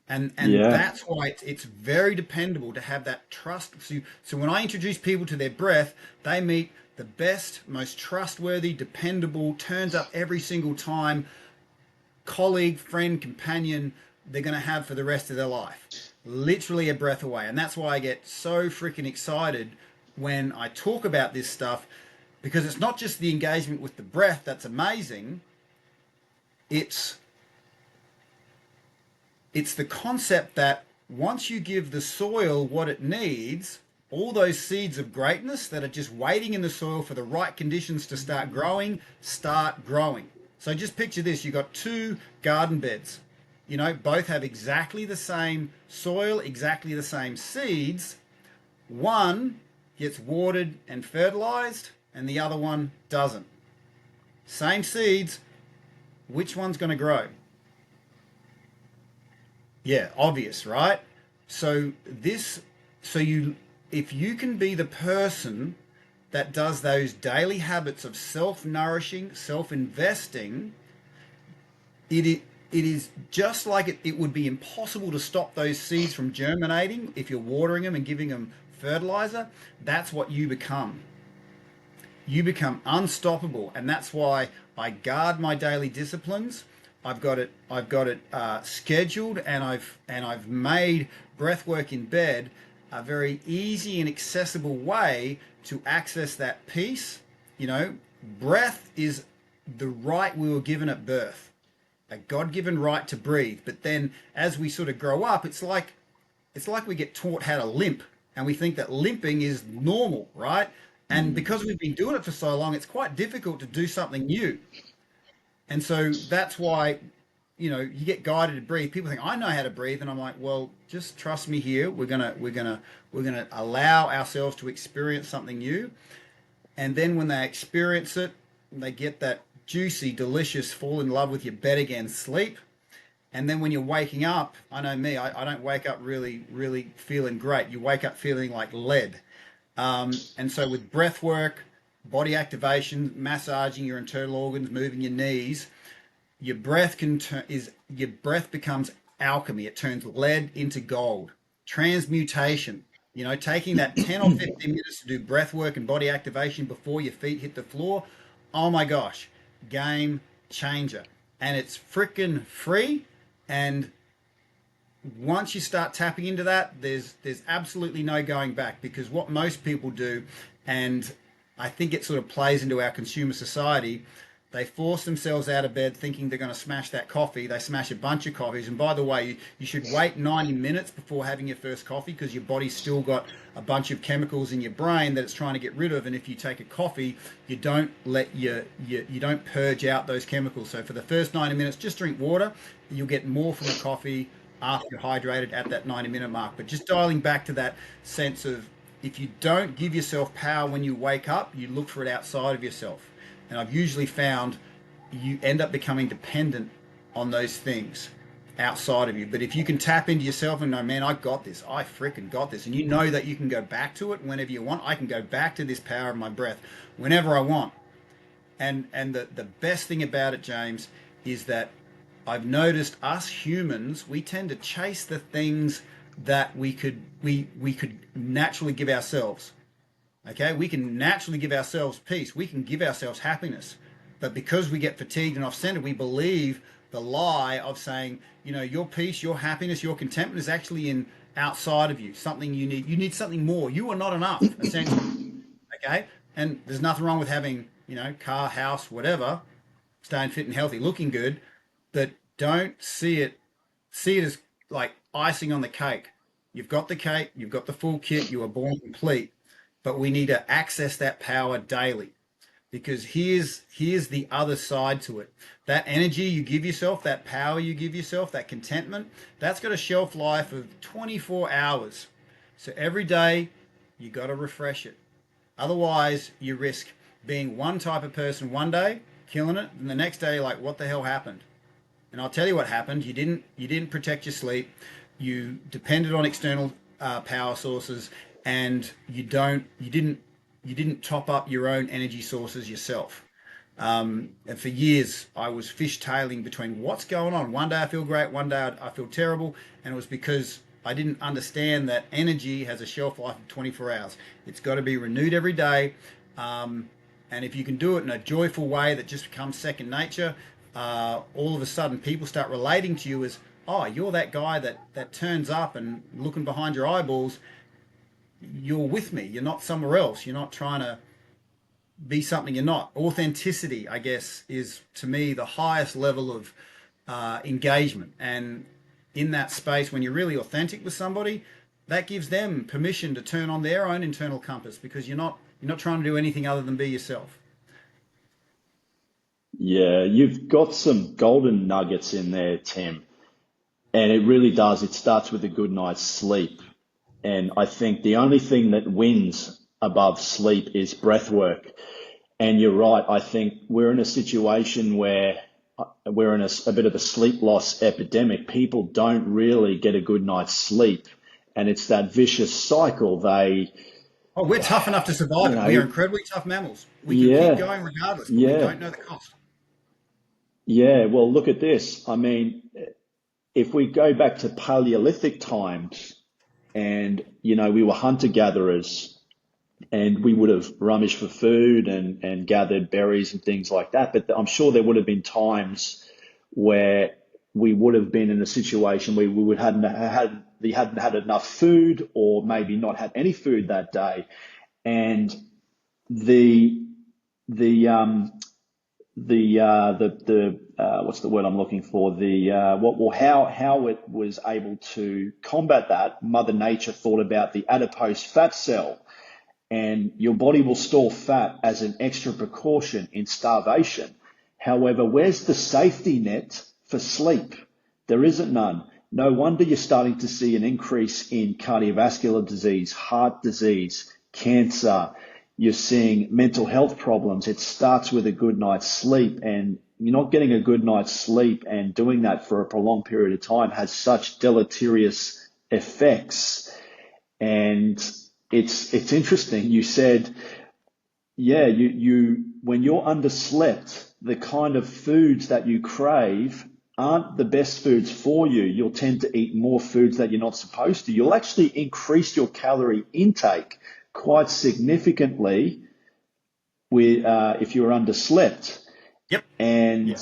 And Yeah, that's why it's very dependable to have that trust. So when I introduce people to their breath, they meet the best, most trustworthy, dependable, turns up every single time, colleague, friend, companion they're going to have for the rest of their life. Literally a breath away. And that's why I get so freaking excited when I talk about this stuff, because it's not just the engagement with the breath that's amazing. It's the concept that once you give the soil what it needs, all those seeds of greatness that are just waiting in the soil for the right conditions to start growing, start growing. So just picture this. You've got two garden beds. Both have exactly the same soil, exactly the same seeds. One gets watered and fertilized, and the other one doesn't. Same seeds. Which one's going to grow? Yeah, obvious, right? So this, so you, if you can be the person that does those daily habits of self-nourishing, self-investing, it is just like it would be impossible to stop those seeds from germinating if you're watering them and giving them fertilizer. That's what you become. You become unstoppable, and that's why I guard my daily disciplines. I've got it scheduled, and I've made breath work in bed a very easy and accessible way to access that peace. Breath is the right we were given at birth, a God-given right to breathe. But then as we sort of grow up, it's like we get taught how to limp, and we think that limping is normal, right? And because we've been doing it for so long, it's quite difficult to do something new. And so that's why, you get guided to breathe. People think I know how to breathe, and I'm like, well, just trust me here. We're gonna allow ourselves to experience something new, and then when they experience it, they get that juicy, delicious, fall in love with your bed again sleep. And then when you're waking up, I know me, I don't wake up really, really feeling great. You wake up feeling like lead. And so with breath work, body activation, massaging your internal organs, moving your knees, your breath your breath becomes alchemy. It turns lead into gold. Transmutation. Taking that 10 or 15 minutes to do breath work and body activation before your feet hit the floor. Oh my gosh, game changer. And it's freaking free. And once you start tapping into that, there's absolutely no going back, because what most people do, and I think it sort of plays into our consumer society, they force themselves out of bed thinking they're going to smash that coffee. They smash a bunch of coffees. And by the way, you should wait 90 minutes before having your first coffee, because your body's still got a bunch of chemicals in your brain that it's trying to get rid of. And if you take a coffee, you don't you don't purge out those chemicals. So for the first 90 minutes, just drink water. You'll get more from a coffee after you're hydrated at that 90-minute mark. But just dialing back to that sense of, if you don't give yourself power when you wake up, you look for it outside of yourself. And I've usually found you end up becoming dependent on those things outside of you. But if you can tap into yourself and know, man, I got this, I freaking got this, and you know that you can go back to it whenever you want. I can go back to this power of my breath whenever I want. And the best thing about it, James, is that I've noticed us humans, we tend to chase the things that we could naturally give ourselves. Okay, we can naturally give ourselves peace. We can give ourselves happiness. But because we get fatigued and off-centered, we believe the lie of saying, your peace, your happiness, your contentment is actually in outside of you, something you need. You need something more. You are not enough, essentially. Okay, and there's nothing wrong with having, car, house, whatever, staying fit and healthy, looking good, but don't see it as like icing on the cake. You've got the cake, you've got the full kit, you are born complete, but we need to access that power daily, because here's the other side to it. That energy you give yourself, that power you give yourself, that contentment, that's got a shelf life of 24 hours. So every day you got to refresh it. Otherwise, you risk being one type of person one day, killing it, and the next day, like, what the hell happened? And I'll tell you what happened. You didn't protect your sleep. You depended on external power sources, and you didn't top up your own energy sources yourself. And for years, I was fishtailing between what's going on. One day I feel great, one day I feel terrible, and it was because I didn't understand that energy has a shelf life of 24 hours. It's got to be renewed every day. And if you can do it in a joyful way that just becomes second nature, all of a sudden people start relating to you as, oh, you're that guy that turns up, and looking behind your eyeballs, you're with me. You're not somewhere else. You're not trying to be something you're not. Authenticity, I guess, is to me the highest level of engagement. And in that space, when you're really authentic with somebody, that gives them permission to turn on their own internal compass, because you're not trying to do anything other than be yourself. Yeah, you've got some golden nuggets in there, Tim. And it really does. It starts with a good night's sleep. And I think the only thing that wins above sleep is breath work. And you're right. I think we're in a situation where we're in a bit of a sleep loss epidemic. People don't really get a good night's sleep. And it's that vicious cycle. Oh, we're tough enough to You survive it. We are know, incredibly tough mammals. We can keep yeah, going regardless, but we yeah, don't know the cost. yeah. Well, look at this. I mean, if we go back to Paleolithic times, and we were hunter gatherers, and we would have rummaged for food and gathered berries and things like that. But I'm sure there would have been times where we would have been in a situation where we hadn't had enough food, or maybe not had any food that day. And the the what's the word I'm looking for? How it was able to combat that. Mother Nature thought about the adipose fat cell, and your body will store fat as an extra precaution in starvation. However, where's the safety net for sleep? There isn't none. No wonder you're starting to see an increase in cardiovascular disease, heart disease, cancer. You're seeing mental health problems. It starts with a good night's sleep, and you're not getting a good night's sleep, and doing that for a prolonged period of time has such deleterious effects. And it's interesting. You said, yeah, you when you're underslept, the kind of foods that you crave aren't the best foods for you. You'll tend to eat more foods that you're not supposed to. You'll actually increase your calorie intake quite significantly with if you're underslept. Yep. And Yeah.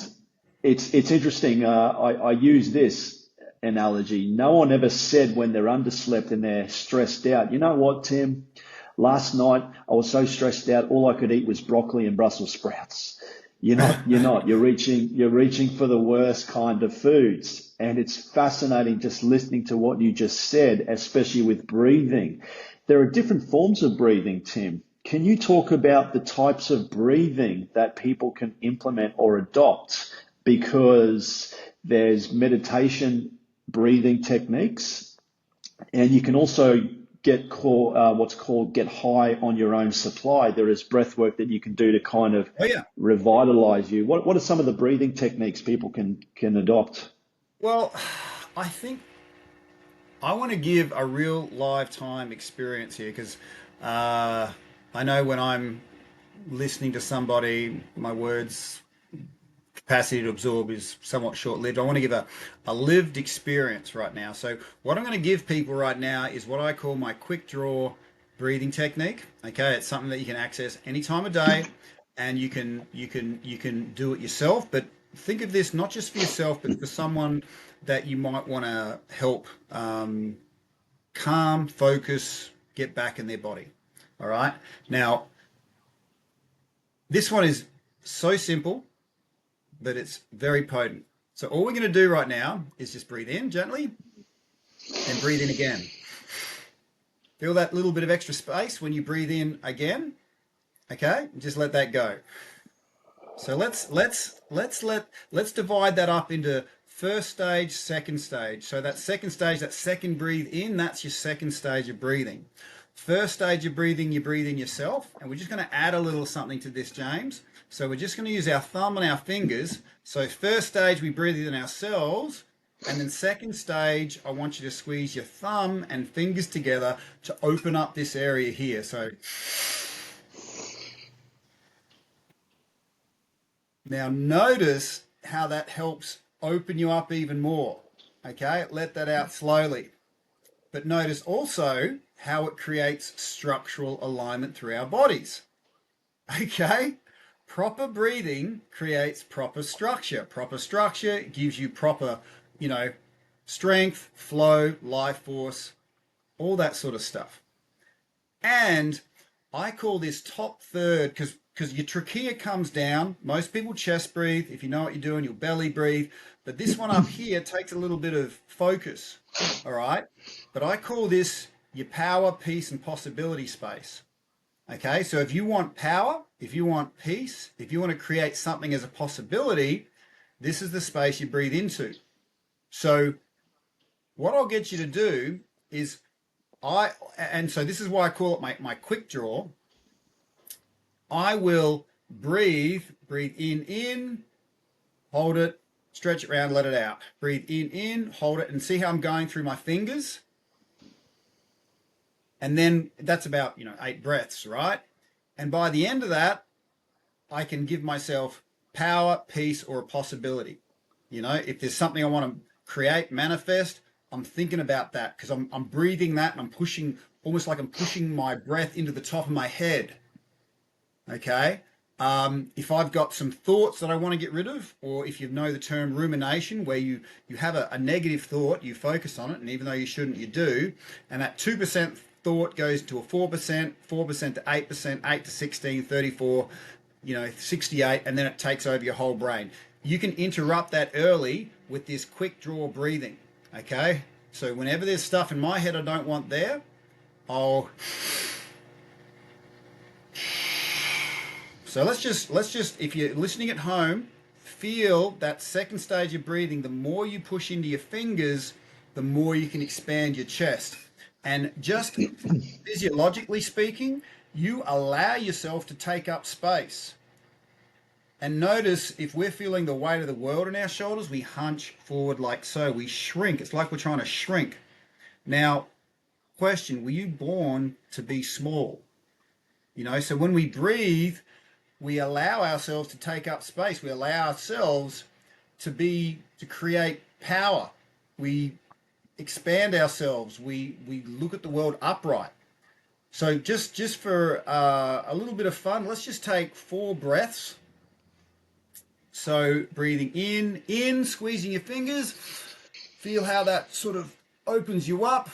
it's interesting. I use this analogy. No one ever said when they're underslept and they're stressed out, you know what, Tim? Last night I was so stressed out, all I could eat was broccoli and Brussels sprouts. You're not. You're reaching for the worst kind of foods. And it's fascinating just listening to what you just said, especially with breathing. There are different forms of breathing, Tim. Can you talk about the types of breathing that people can implement or adopt? Because there's meditation breathing techniques, and you can also what's called get high on your own supply. There is breath work that you can do to kind of Oh yeah. revitalize you. What are some of the breathing techniques people can adopt? Well, I think I want to give a real lifetime experience here because uh, I know when I'm listening to somebody, my words capacity to absorb is somewhat short-lived. I want to give a lived experience right now. So what I'm going to give people right now is what I call my quick draw breathing technique. Okay, it's something that you can access any time of day, and you can do it yourself. But think of this not just for yourself, but for someone that you might want to help calm, focus, get back in their body. All right. Now, this one is so simple, but it's very potent. So all we're going to do right now is just breathe in gently and breathe in again. Feel that little bit of extra space when you breathe in again. Okay, just let that go. So let's divide that up into first stage, second stage. So that second stage, that second breathe in, that's your second stage of breathing. First stage of breathing, you breathe in yourself, and we're just going to add a little something to this, James. So we're just going to use our thumb and our fingers. So first stage, we breathe in ourselves, and then second stage, I want you to squeeze your thumb and fingers together to open up this area here. So now notice how that helps open you up even more. Okay, let that out slowly. But notice also how it creates structural alignment through our bodies. Okay, proper breathing creates proper structure. Proper structure gives you proper, you know, strength, flow, life force, all that sort of stuff. And I call this top third because your trachea comes down. Most people chest breathe. If you know what you're doing, you'll belly breathe. But this one up here takes a little bit of focus. All right. But I call this your power, peace, and possibility space. Okay. So if you want power, if you want peace, if you want to create something as a possibility, this is the space you breathe into. So what I'll get you to do is and so this is why I call it my quick draw. I will breathe in, hold it, stretch it around, let it out. Breathe in, hold it, and see how I'm going through my fingers. And then that's about, 8 breaths, right? And by the end of that, I can give myself power, peace, or a possibility. If there's something I want to create, manifest, I'm thinking about that because I'm breathing that and I'm pushing, almost like I'm pushing my breath into the top of my head. Okay. If I've got some thoughts that I want to get rid of, or if you know the term rumination, where you have a negative thought, you focus on it, and even though you shouldn't, you do, and that 2% thought goes to a 4%, 4% to 8%, 8 to 16, 34, 68, and then it takes over your whole brain. You can interrupt that early with this quick draw breathing. Okay. So whenever there's stuff in my head I don't want there, I'll So let's just if you're listening at home, feel that second stage of breathing, the more you push into your fingers, the more you can expand your chest. And just physiologically speaking, you allow yourself to take up space. And notice if we're feeling the weight of the world on our shoulders, we hunch forward like so. We shrink. It's like we're trying to shrink. Now, question, were you born to be small? So when we breathe, we allow ourselves to take up space. We allow ourselves to create power. We expand ourselves. We look at the world upright. So just for a little bit of fun, let's just take 4 breaths. So breathing in, squeezing your fingers. Feel how that sort of opens you up.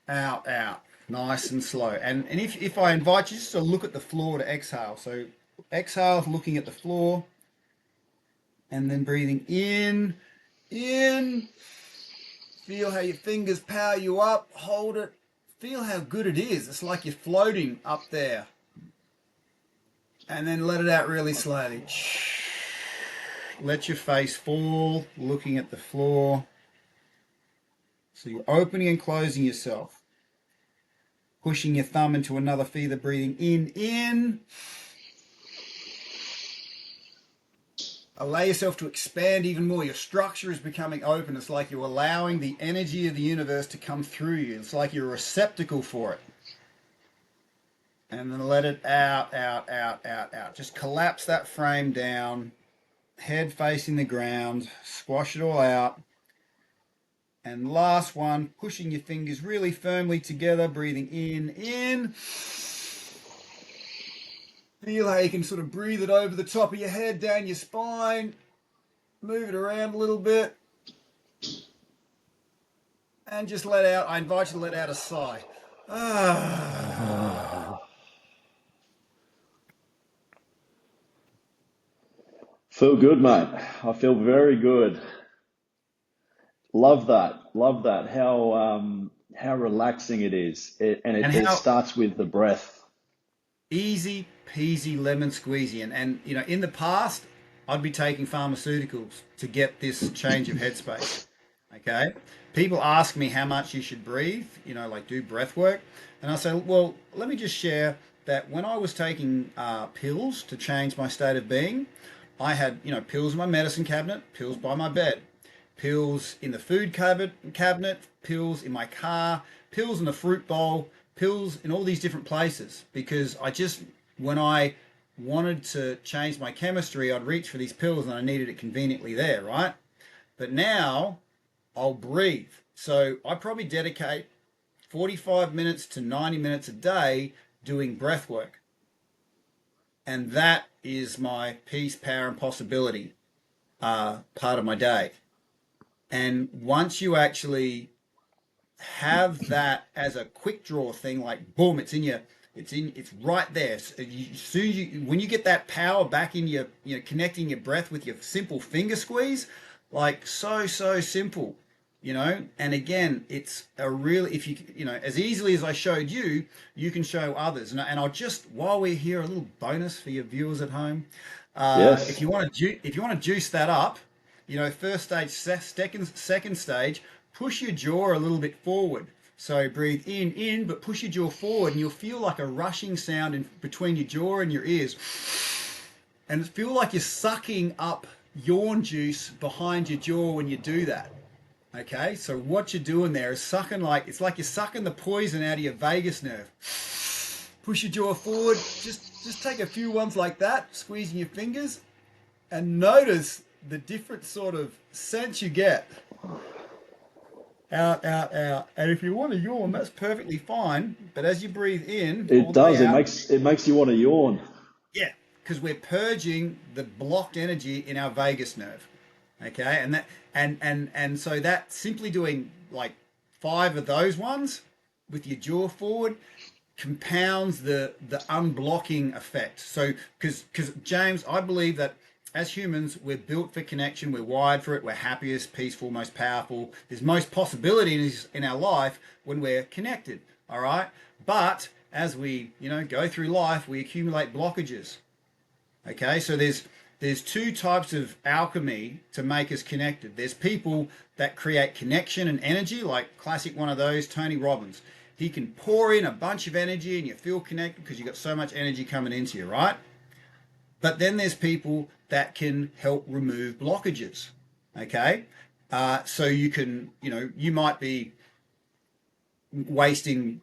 Out, out. Nice and slow. And if I invite you just to look at the floor to exhale. So exhale, looking at the floor. And then breathing in. Feel how your fingers power you up. Hold it. Feel how good it is. It's like you're floating up there. And then let it out really slowly. Let your face fall, looking at the floor. So you're opening and closing yourself. Pushing your thumb into another feather, breathing in. Allow yourself to expand even more. Your structure is becoming open. It's like you're allowing the energy of the universe to come through you. It's like you're a receptacle for it. And then let it out. Just collapse that frame down. Head facing the ground. Squash it all out. And last one, pushing your fingers really firmly together, breathing in. Feel how you can sort of breathe it over the top of your head, down your spine. Move it around a little bit. And just let out. I invite you to let out a sigh. Feel good, mate. I feel very good. Love that. Love that. How relaxing it is. And And it how starts with the breath. easy peasy lemon squeezy. And in the past, I'd be taking pharmaceuticals to get this change of headspace. Okay. People ask me how much you should breathe, like do breath work. And I say, well, let me just share that when I was taking pills to change my state of being, I had, pills in my medicine cabinet, pills by my bed, pills in the food cabinet, pills in my car, pills in the fruit bowl, pills in all these different places. Because when I wanted to change my chemistry, I'd reach for these pills and I needed it conveniently there, right? But now I'll breathe. So I probably dedicate 45 minutes to 90 minutes a day doing breath work. And that is my peace, power, and possibility part of my day. And once you actually have that as a quick draw thing, like boom, it's right there. So when you get that power back in your, connecting your breath with your simple finger squeeze, like so simple, and again, it's a really, if as easily as I showed you, you can show others. And I'll just, while we're here, a little bonus for your viewers at home. If Yes. you want to juice that up, first stage, second stage, push your jaw a little bit forward. So breathe in, but push your jaw forward, and you'll feel like a rushing sound in between your jaw and your ears, and feel like you're sucking up yawn juice behind your jaw when you do that. Okay, so what you're doing there is it's like you're sucking the poison out of your vagus nerve. Push your jaw forward. Just take a few ones like that, squeezing your fingers, and notice the different sort of sense you get. Out. And if you want to yawn, that's perfectly fine. But as you breathe in It all the way does. It out, makes you want to yawn. yeah, because we're purging the blocked energy in our vagus nerve. Okay, and so that simply doing like 5 of those ones with your jaw forward compounds the unblocking effect. So because James, I believe that as humans, we're built for connection, we're wired for it, we're happiest, peaceful, most powerful. There's most possibility in our life when we're connected. All right, but as we go through life, we accumulate blockages. Okay, so there's two types of alchemy to make us connected. There's people that create connection and energy, like classic one of those, Tony Robbins. He can pour in a bunch of energy and you feel connected because you've got so much energy coming into you, right? But then there's people that can help remove blockages. Okay. So you can, you might be wasting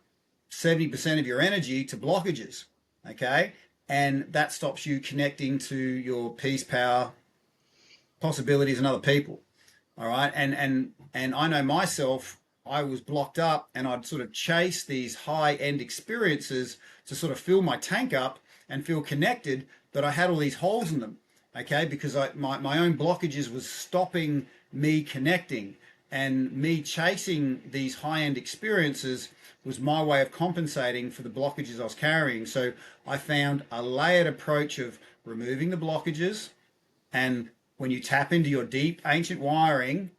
70% of your energy to blockages. Okay. And that stops you connecting to your peace, power, possibilities, and other people. All right. And I know myself, I was blocked up and I'd sort of chase these high end experiences to sort of fill my tank up and feel connected, but I had all these holes in them. Okay, because my own blockages was stopping me connecting, and me chasing these high end experiences was my way of compensating for the blockages I was carrying. So I found a layered approach of removing the blockages, and when you tap into your deep ancient wiring,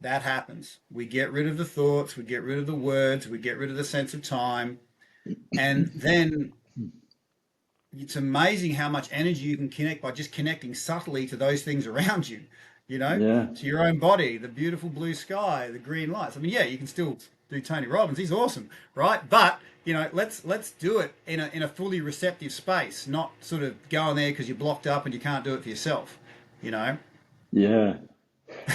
that happens. We get rid of the thoughts, we get rid of the words, we get rid of the sense of time. And then it's amazing how much energy you can connect by just connecting subtly to those things around you, Yeah. to your own body, the beautiful blue sky, the green lights. I mean, yeah, you can still do Tony Robbins. He's awesome, right? But let's do it in a fully receptive space, not sort of going there because you're blocked up and you can't do it for yourself, you know. Yeah.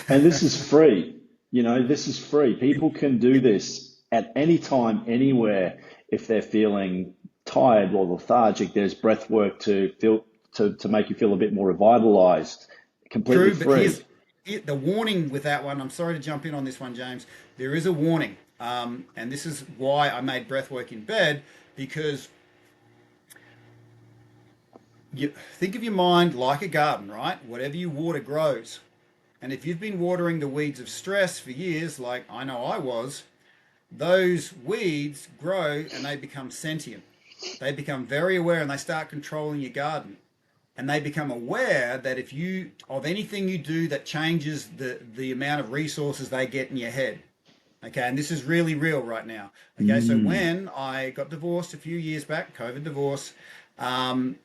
And this is free. This is free. People can do this at any time, anywhere. If they're feeling tired or lethargic, there's breath work to make you feel a bit more revitalized. Completely True, but free. here the warning with that one. I'm sorry to jump in on this one, James. There is a warning, and this is why I made breathwork in bed, because you think of your mind like a garden, right? Whatever you water grows. And if you've been watering the weeds of stress for years, like I know I was, those weeds grow and they become sentient. They become very aware and they start controlling your garden. And they become aware that if you of anything you do that changes the amount of resources they get in your head. Okay, and this is really real right now. Okay, so Mm, when I got divorced a few years back, COVID divorce, and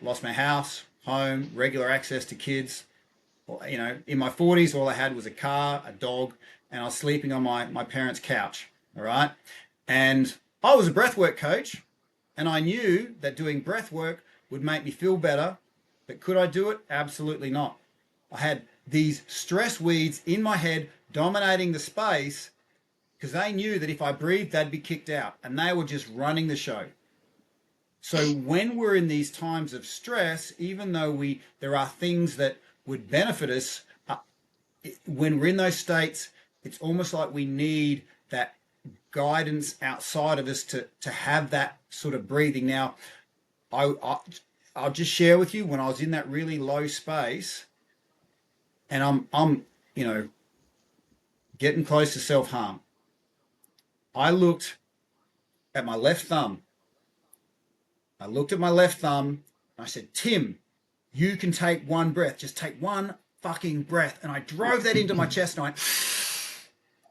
lost my house, home, regular access to kids. In my 40s, all I had was a car, a dog, and I was sleeping on my parents' couch. All right, and I was a breathwork coach, and I knew that doing breath work would make me feel better. But could I do it? Absolutely not. I had these stress weeds in my head dominating the space because they knew that if I breathed, they'd be kicked out. And they were just running the show. So when we're in these times of stress, even though there are things that would benefit us, when we're in those states, it's almost like we need that guidance outside of us to have that sort of breathing. Now, I I'll just share with you when I was in that really low space and I'm getting close to self harm. I looked at my left thumb. I looked at my left thumb and I said, Tim, you can take one breath. Just take one fucking breath. And I drove that into my chest and I went,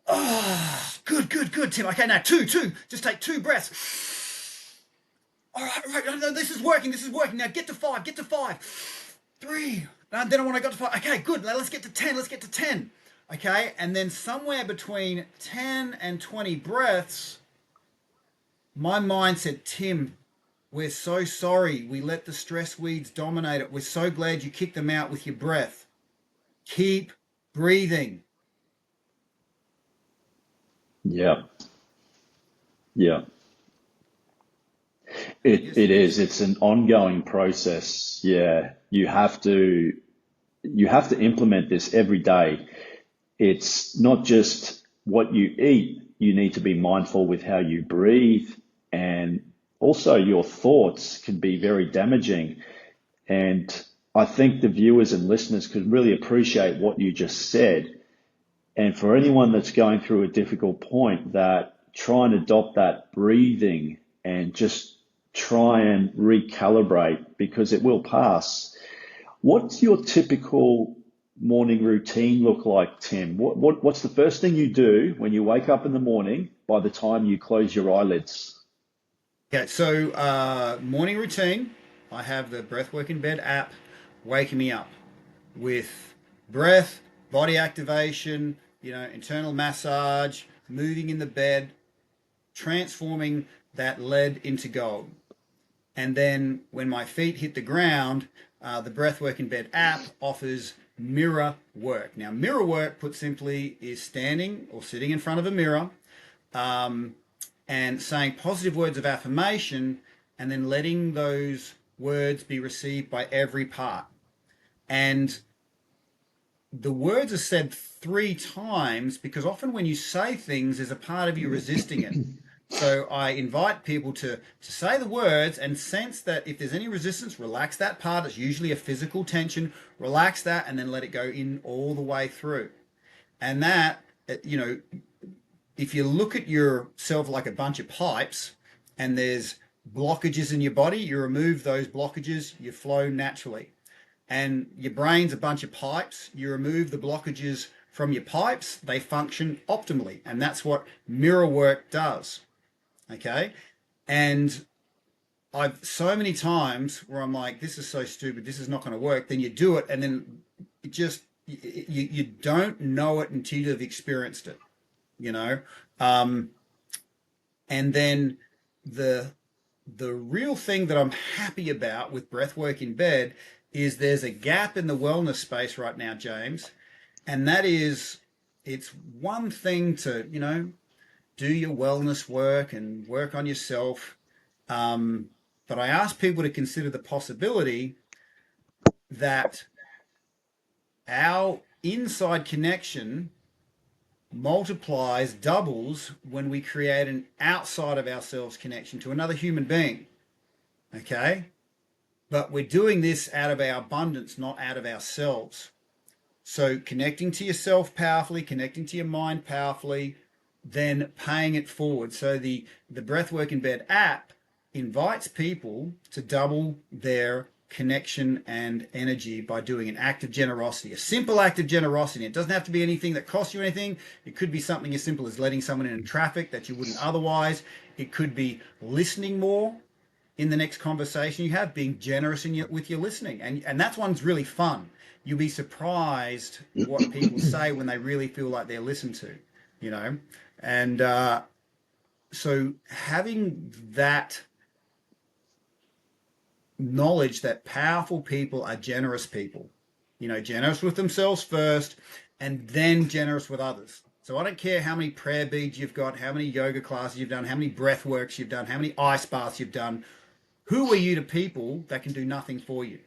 oh, good, good, good, Tim. Okay, now two. Just take two breaths. All right, all right. No, this is working. This is working. Now get to five. Get to five. Three. And then when I got to five, okay, good. Now let's get to 10. Let's get to 10. Okay, and then somewhere between 10 and 20 breaths, my mind said, Tim, we're so sorry we let the stress weeds dominate it. We're so glad you kicked them out with your breath. Keep breathing. yeah. Yeah. And I It just is. It's an ongoing process. Yeah. You have to implement this every day. It's not just what you eat. You need to be mindful with how you breathe, and also your thoughts can be very damaging. And I think the viewers and listeners could really appreciate what you just said. And for anyone that's going through a difficult point, that try and adopt that breathing and just try and recalibrate, because it will pass. What's your typical morning routine look like, Tim? What's the first thing you do when you wake up in the morning by the time you close your eyelids? Okay, so morning routine. I have the Breathwork in Bed app. waking me up with breath, body activation, internal massage, moving in the bed, transforming that lead into gold. And then when my feet hit the ground, the Breathwork in Bed app offers mirror work. Now, mirror work, put simply, is standing or sitting in front of a mirror um, and saying positive words of affirmation and then letting those words be received by every part. And the words are said 3 times because often when you say things, there's a part of you resisting it. So I invite people to say the words and sense that if there's any resistance, relax that part. It's usually a physical tension. Relax that and then let it go in all the way through. And that, if you look at yourself like a bunch of pipes and there's blockages in your body, you remove those blockages, you flow naturally. And your brain's a bunch of pipes, you remove the blockages from your pipes, they function optimally. And that's what mirror work does. Okay. And I've so many times where I'm like, this is so stupid, this is not going to work. Then you do it, and then it just, you don't know it until you've experienced it, you know? Um, and then the the real thing that I'm happy about with breathwork in bed is there's a gap in the wellness space right now, James, and that is it's one thing to, do your wellness work and work on yourself. But I ask people to consider the possibility that our inside connection multiplies, doubles when we create an outside of ourselves connection to another human being. Okay? But we're doing this out of our abundance, not out of ourselves. So connecting to yourself powerfully, connecting to your mind powerfully, then paying it forward. So the Breathwork in Bed app invites people to double their connection and energy by doing an act of generosity, a simple act of generosity. It doesn't have to be anything that costs you anything. It could be something as simple as letting someone in traffic that you wouldn't otherwise. It could be listening more in the next conversation you have, being generous with your listening. And that one's really fun. You'll be surprised what people say when they really feel like they're listened to, you know? And so having that knowledge that powerful people are generous people, generous with themselves first and then generous with others. So I don't care how many prayer beads you've got, how many yoga classes you've done, how many breath works you've done, how many ice baths you've done. Who are you to people that can do nothing for you?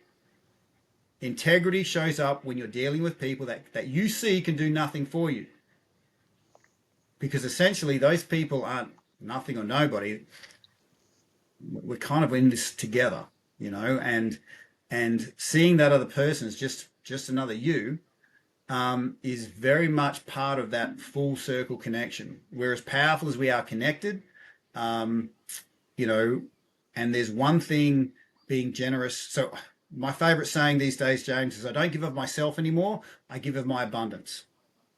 Integrity shows up when you're dealing with people that you see can do nothing for you. Because essentially those people aren't nothing or nobody. We're kind of in this together, and seeing that other person is just another you, is very much part of that full circle connection. We're as powerful as we are connected, um, you know, and there's one thing being generous. So my favorite saying these days, James, is I don't give of myself anymore. I give of my abundance.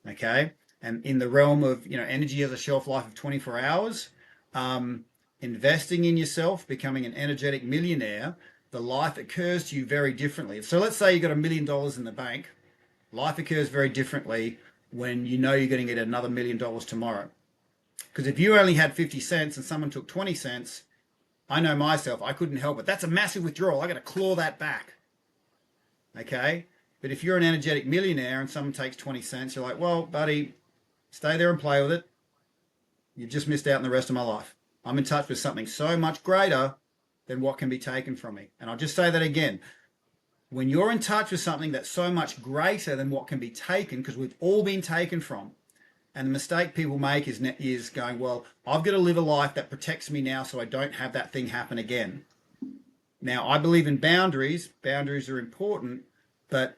Okay. And in the realm of, energy has a shelf life of 24 hours, um, investing in yourself, becoming an energetic millionaire, the life occurs to you very differently. So let's say you got $1 million in the bank. Life occurs very differently when you know you're going to get another $1 million tomorrow. Because if you only had 50 cents and someone took 20 cents, I know myself, I couldn't help it. That's a massive withdrawal. I got to claw that back. Okay? But if you're an energetic millionaire and someone takes 20 cents, you're like, well, buddy, stay there and play with it. You've just missed out on the rest of my life. I'm in touch with something so much greater than what can be taken from me. And I'll just say that again. When you're in touch with something that's so much greater than what can be taken, because we've all been taken from, and the mistake people make is going, well, I've got to live a life that protects me now so I don't have that thing happen again. Now, I believe in boundaries. Boundaries are important, but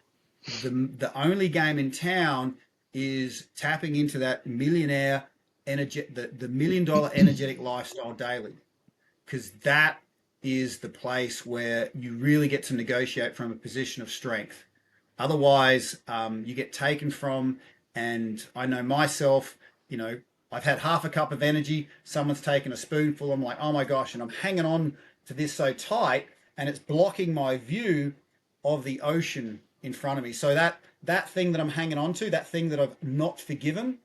the only game in town is tapping into that millionaire energy, the $1 million energetic lifestyle daily, because that is the place where you really get to negotiate from a position of strength. Otherwise, you get taken from, and I know myself, I've had half a cup of energy, someone's taken a spoonful, I'm like, oh my gosh, and I'm hanging on to this so tight, and it's blocking my view of the ocean in front of me. So that thing that I'm hanging on to, that thing that I've not forgiven,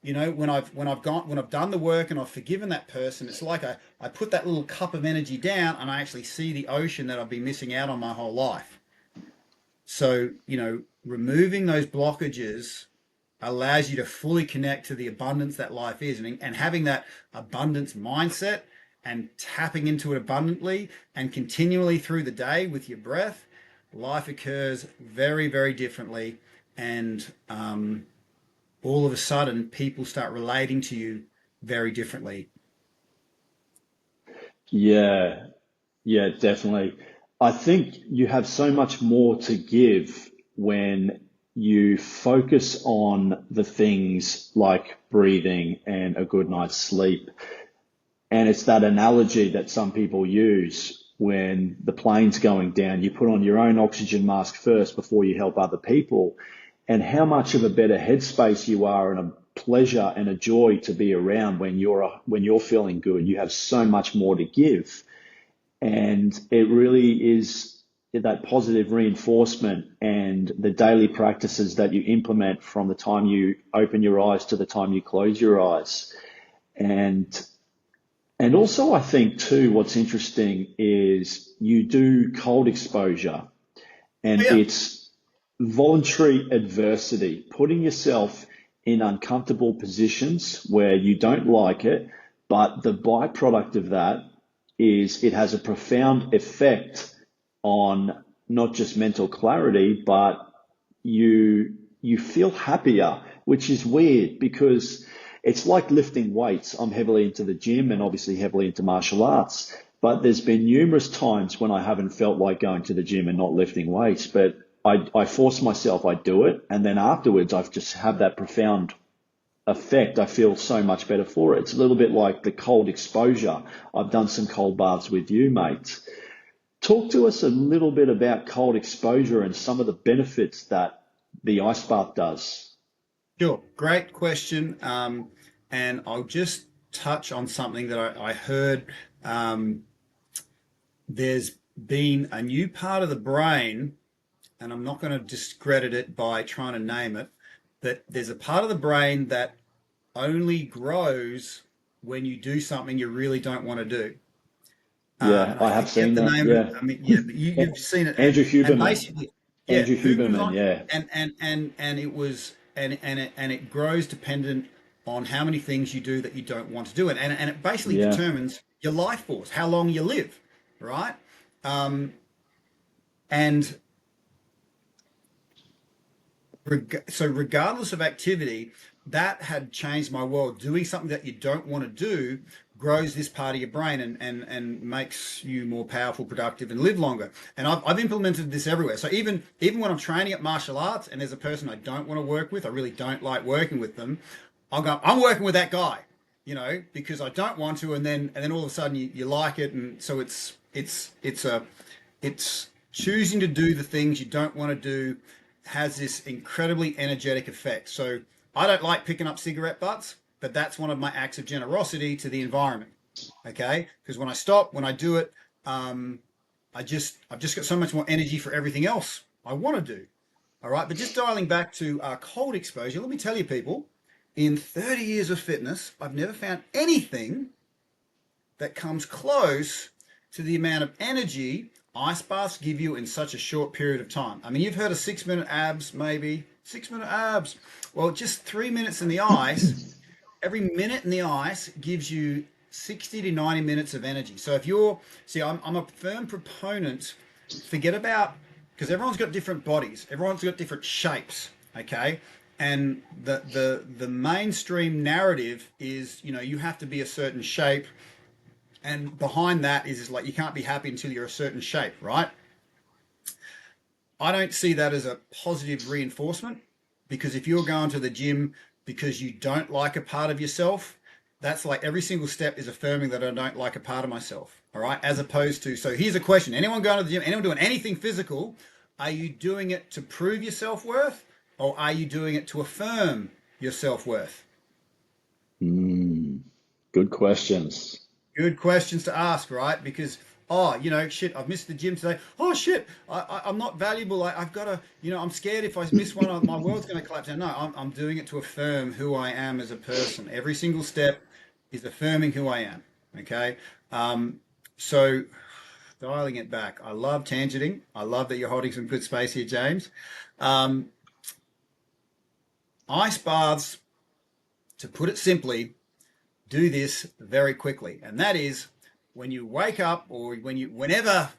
when I've done the work and I've forgiven that person, it's like I put that little cup of energy down and I actually see the ocean that I've been missing out on my whole life. So, removing those blockages allows you to fully connect to the abundance that life is, and having that abundance mindset and tapping into it abundantly and continually through the day with your breath, life occurs very, very differently. And all of a sudden, people start relating to you very differently. Yeah, yeah, definitely. I think you have so much more to give when you focus on the things like breathing and a good night's sleep. And it's that analogy that some people use when the plane's going down. You put on your own oxygen mask first before you help other people. And how much of a better headspace you are, and a pleasure and a joy to be around when you're feeling good. You have so much more to give. And it really is that positive reinforcement and the daily practices that you implement from the time you open your eyes to the time you close your eyes. And and also, I think too, what's interesting is you do cold exposure, Oh, and yeah. it's voluntary adversity, putting yourself in uncomfortable positions where you don't like it. But the byproduct of that is it has a profound effect on not just mental clarity, but you feel happier, which is weird because it's like lifting weights. I'm heavily into the gym and obviously heavily into martial arts, but there's been numerous times when I haven't felt like going to the gym and not lifting weights, but I force myself, I do it, and then afterwards I just have that profound effect. I feel so much better for it. It's a little bit like the cold exposure. I've done some cold baths with you, mate. Talk to us a little bit about cold exposure and some of the benefits that the ice bath does. Sure. Great question. And I'll just touch on something that I heard. Um, there's been a new part of the brain, and I'm not going to discredit it by trying to name it, but there's a part of the brain that only grows when you do something you really don't want to do. Yeah, And I I have forget seen the that. name of it. Yeah. I mean, yeah, but you've seen it, Andrew and Huberman. basically, yeah, Andrew Huberman. Huberman, Yeah. and it was, and it grows dependent on how many things you do that you don't want to do, and it basically Yeah. determines your life force, how long you live, right? Um, and so regardless of activity, that had changed my world. Doing something that you don't want to do grows this part of your brain, and makes you more powerful, productive, and live longer. And I've implemented this everywhere. So even when I'm training at martial arts and there's a person I don't want to work with, I really don't like working with them, I'll go, I'm working with that guy, because I don't want to, and then all of a sudden you like it. And so it's choosing to do the things you don't want to do has this incredibly energetic effect. So I don't like picking up cigarette butts, but that's one of my acts of generosity to the environment. Okay, because when I do it, um, I've just got so much more energy for everything else I want to do. All right, but just dialing back to cold exposure, let me tell you, people, in 30 years of fitness, I've never found anything that comes close to the amount of energy ice baths give you in such a short period of time. I mean, you've heard of 6 minute abs, maybe 6 minute abs. Well, just 3 minutes in the ice, every minute in the ice gives you 60 to 90 minutes of energy. So if you're, see, I'm a firm proponent, forget about, because everyone's got different bodies, everyone's got different shapes, okay? And the mainstream narrative is, you have to be a certain shape, and behind that is like you can't be happy until you're a certain shape, right? I don't see that as a positive reinforcement, because if you're going to the gym because you don't like a part of yourself, that's like every single step is affirming that I don't like a part of myself. All right. As opposed to, so here's a question: anyone going to the gym, anyone doing anything physical, are you doing it to prove your self worth, or are you doing it to affirm your self worth? Mm, good questions. Good questions to ask, right? Because Oh, shit, I've missed the gym today. Oh, shit, I'm not valuable. I've got to, I'm scared if I miss one, my world's going to collapse. No, I'm doing it to affirm who I am as a person. Every single step is affirming who I am. Okay. So dialing it back, I love tangenting. I love that you're holding some good space here, James. Um, Ice baths, to put it simply, do this very quickly. And that is when you wake up or whenever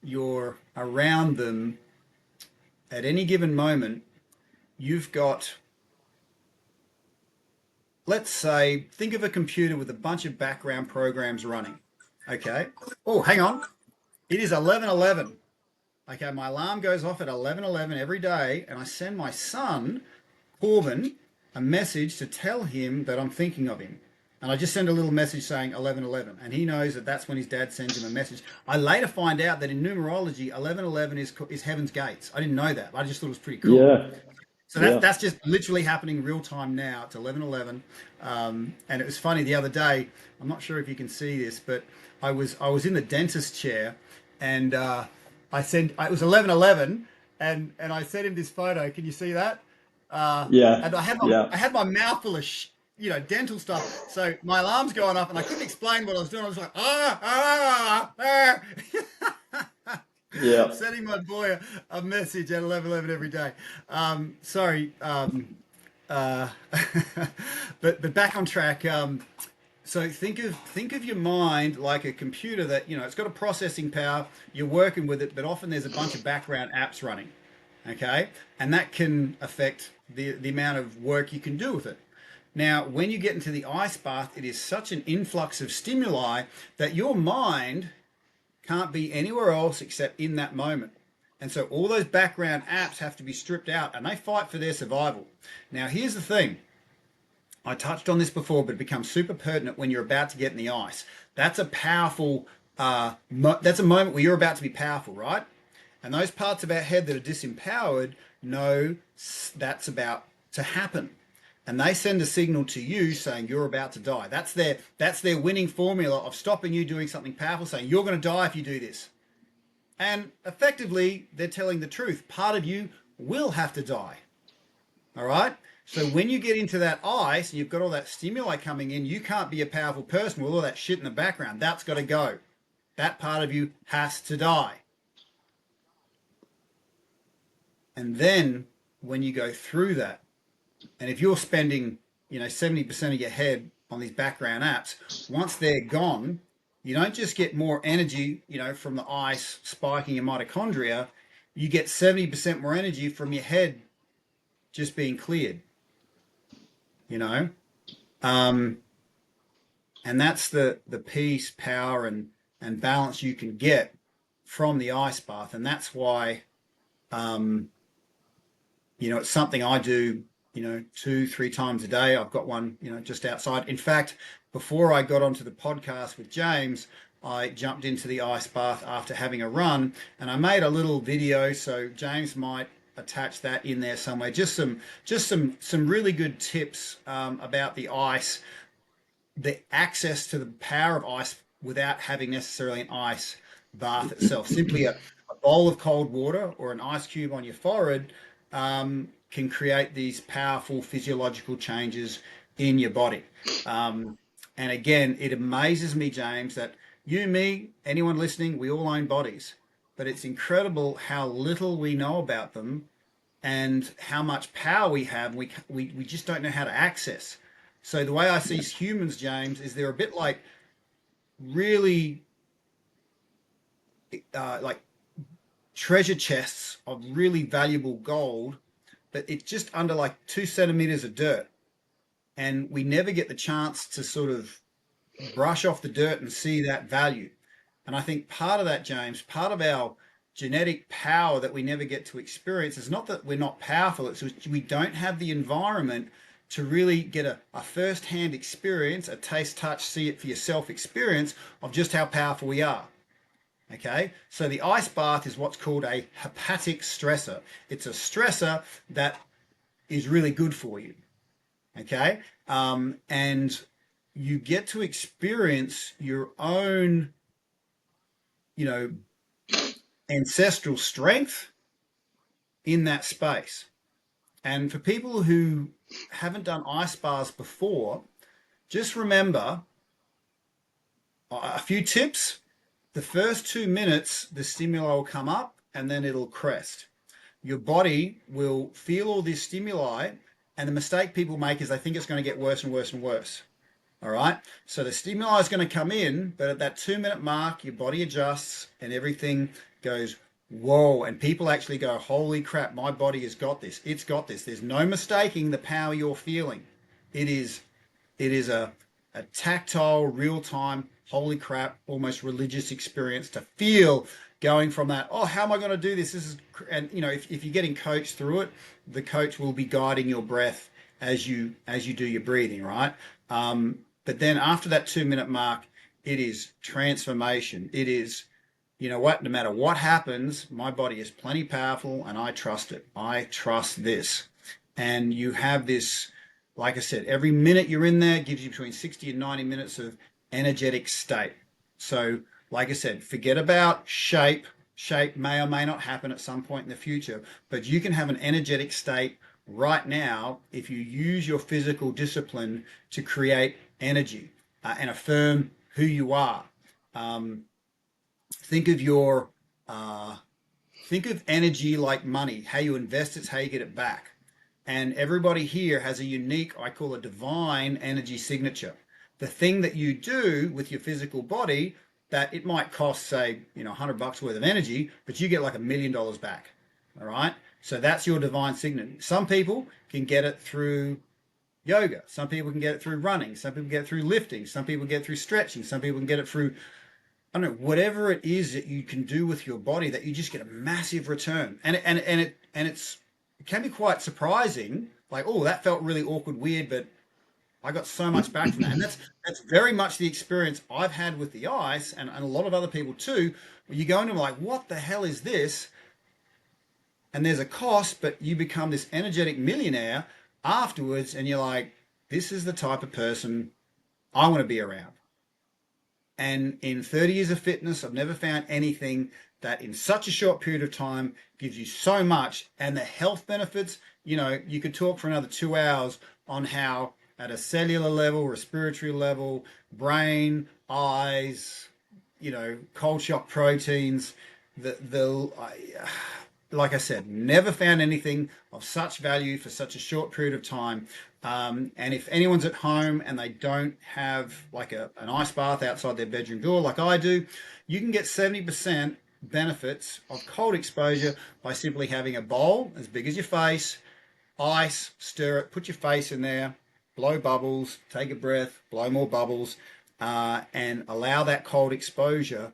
you're around them at any given moment, you've got, let's say, think of a computer with a bunch of background programs running. Okay. Oh, hang on. It is 11:11. Okay, my alarm goes off at 11:11 every day, and I send my son, Corbin, a message to tell him that I'm thinking of him. And I just send a little message saying 11:11, and he knows that that's when his dad sends him a message. I later find out that in numerology, 11:11 is heaven's gates. I didn't know that. I just thought it was pretty cool. Yeah. So that's Yeah. that's just literally happening real time now. It's 11:11, and it was funny the other day. I'm not sure if you can see this, but I was in the dentist chair, and it was 11:11, and I sent him this photo. Can you see that? Yeah. And Yeah. I had my mouth full of dental stuff. So my alarm's going off, and I couldn't explain what I was doing. I was like Yeah. sending my boy a message at 11:11 every day. Sorry, uh, but back on track. So think of your mind like a computer that it's got a processing power. You're working with it, but often there's a bunch of background apps running. Okay, and that can affect the amount of work you can do with it. Now, when you get into the ice bath, it is such an influx of stimuli that your mind can't be anywhere else except in that moment. And so all those background apps have to be stripped out and they fight for their survival. Now, here's the thing. I touched on this before, but it becomes super pertinent when you're about to get in the ice. That's a powerful, that's a moment where you're about to be powerful, right? And those parts of our head that are disempowered know that's about to happen. And they send a signal to you saying you're about to die. That's their winning formula of stopping you doing something powerful, saying you're going to die if you do this. And effectively, they're telling the truth. Part of you will have to die. All right? So when you get into that ice and you've got all that stimuli coming in, you can't be a powerful person with all that shit in the background. That's got to go. That part of you has to die. And then when you go through that, and if you're spending, 70% of your head on these background apps, once they're gone, you don't just get more energy, from the ice spiking your mitochondria. You get 70% more energy from your head just being cleared, you know? Um, and that's the peace, power, and balance you can get from the ice bath. And that's why, um, it's something I do, 2, 3 times a day. I've got one, just outside. In fact, before I got onto the podcast with James, I jumped into the ice bath after having a run, and I made a little video. So James might attach that in there somewhere. Just some really good tips about the ice, the access to the power of ice without having necessarily an ice bath itself. Simply a bowl of cold water or an ice cube on your forehead can create these powerful physiological changes in your body. And again, it amazes me, James, that you, me, anyone listening, we all own bodies. But it's incredible how little we know about them and how much power we have. We just don't know how to access. So the way I see humans, James, is they're a bit like really like treasure chests of really valuable gold, but it's just under like 2 centimeters of dirt. And we never get the chance to sort of brush off the dirt and see that value. And I think part of that, James, part of our genetic power that we never get to experience is not that we're not powerful, it's just we don't have the environment to really get a first-hand experience, a taste, touch, see it for yourself experience of just how powerful we are. Okay, so the ice bath is what's called a hepatic stressor. It's a stressor that is really good for you. Okay, and you get to experience your own, you know, ancestral strength in that space. And for people who haven't done ice bars before, just remember a few tips. The first 2 minutes, the stimuli will come up and then it'll crest. Your body will feel all this stimuli, and the mistake people make is they think it's going to get worse and worse and worse. All right. So the stimuli is going to come in, but at that 2 minute mark, your body adjusts and everything goes, whoa. And people actually go, holy crap, my body has got this. It's got this. There's no mistaking the power you're feeling. It is it is a tactile, real time, holy crap, almost religious experience to feel going from that, oh, how am I going to do this? This is, and if you're getting coached through it, the coach will be guiding your breath as you do your breathing, right? But then after that 2 minute mark, it is transformation. It is, you know what, no matter what happens, my body is plenty powerful and I trust it. I trust this. And you have this, like I said, every minute you're in there gives you between 60 and 90 minutes of energetic state. So, like I said, forget about shape. Shape may or may not happen at some point in the future, but you can have an energetic state right now if you use your physical discipline to create energy and affirm who you are. Um, think of your uh, think of energy like money. How you invest it's how you get it back. And everybody here has a unique, I call a divine energy signature. The thing that you do with your physical body, that it might cost, say, $100 worth of energy, but you get like $1 million back. All right. So that's your divine signature. Some people can get it through yoga. Some people can get it through running. Some people get it through lifting. Some people get it through stretching. Some people can get it through, I don't know, whatever it is that you can do with your body that you just get a massive return. It can be quite surprising. Like, oh, that felt really awkward, weird, but I got so much back from that. And that's very much the experience I've had with the ice and a lot of other people too, where you go into like, what the hell is this? And there's a cost, but you become this energetic millionaire afterwards, and you're like, this is the type of person I want to be around. And in 30 years of fitness, I've never found anything that in such a short period of time gives you so much. And the health benefits, you could talk for another 2 hours on how at a cellular level, respiratory level, brain, eyes, cold shock proteins, like I said, never found anything of such value for such a short period of time. And if anyone's at home and they don't have like an ice bath outside their bedroom door, like I do, you can get 70% benefits of cold exposure by simply having a bowl as big as your face, ice, stir it, put your face in there, blow bubbles, take a breath, blow more bubbles, and allow that cold exposure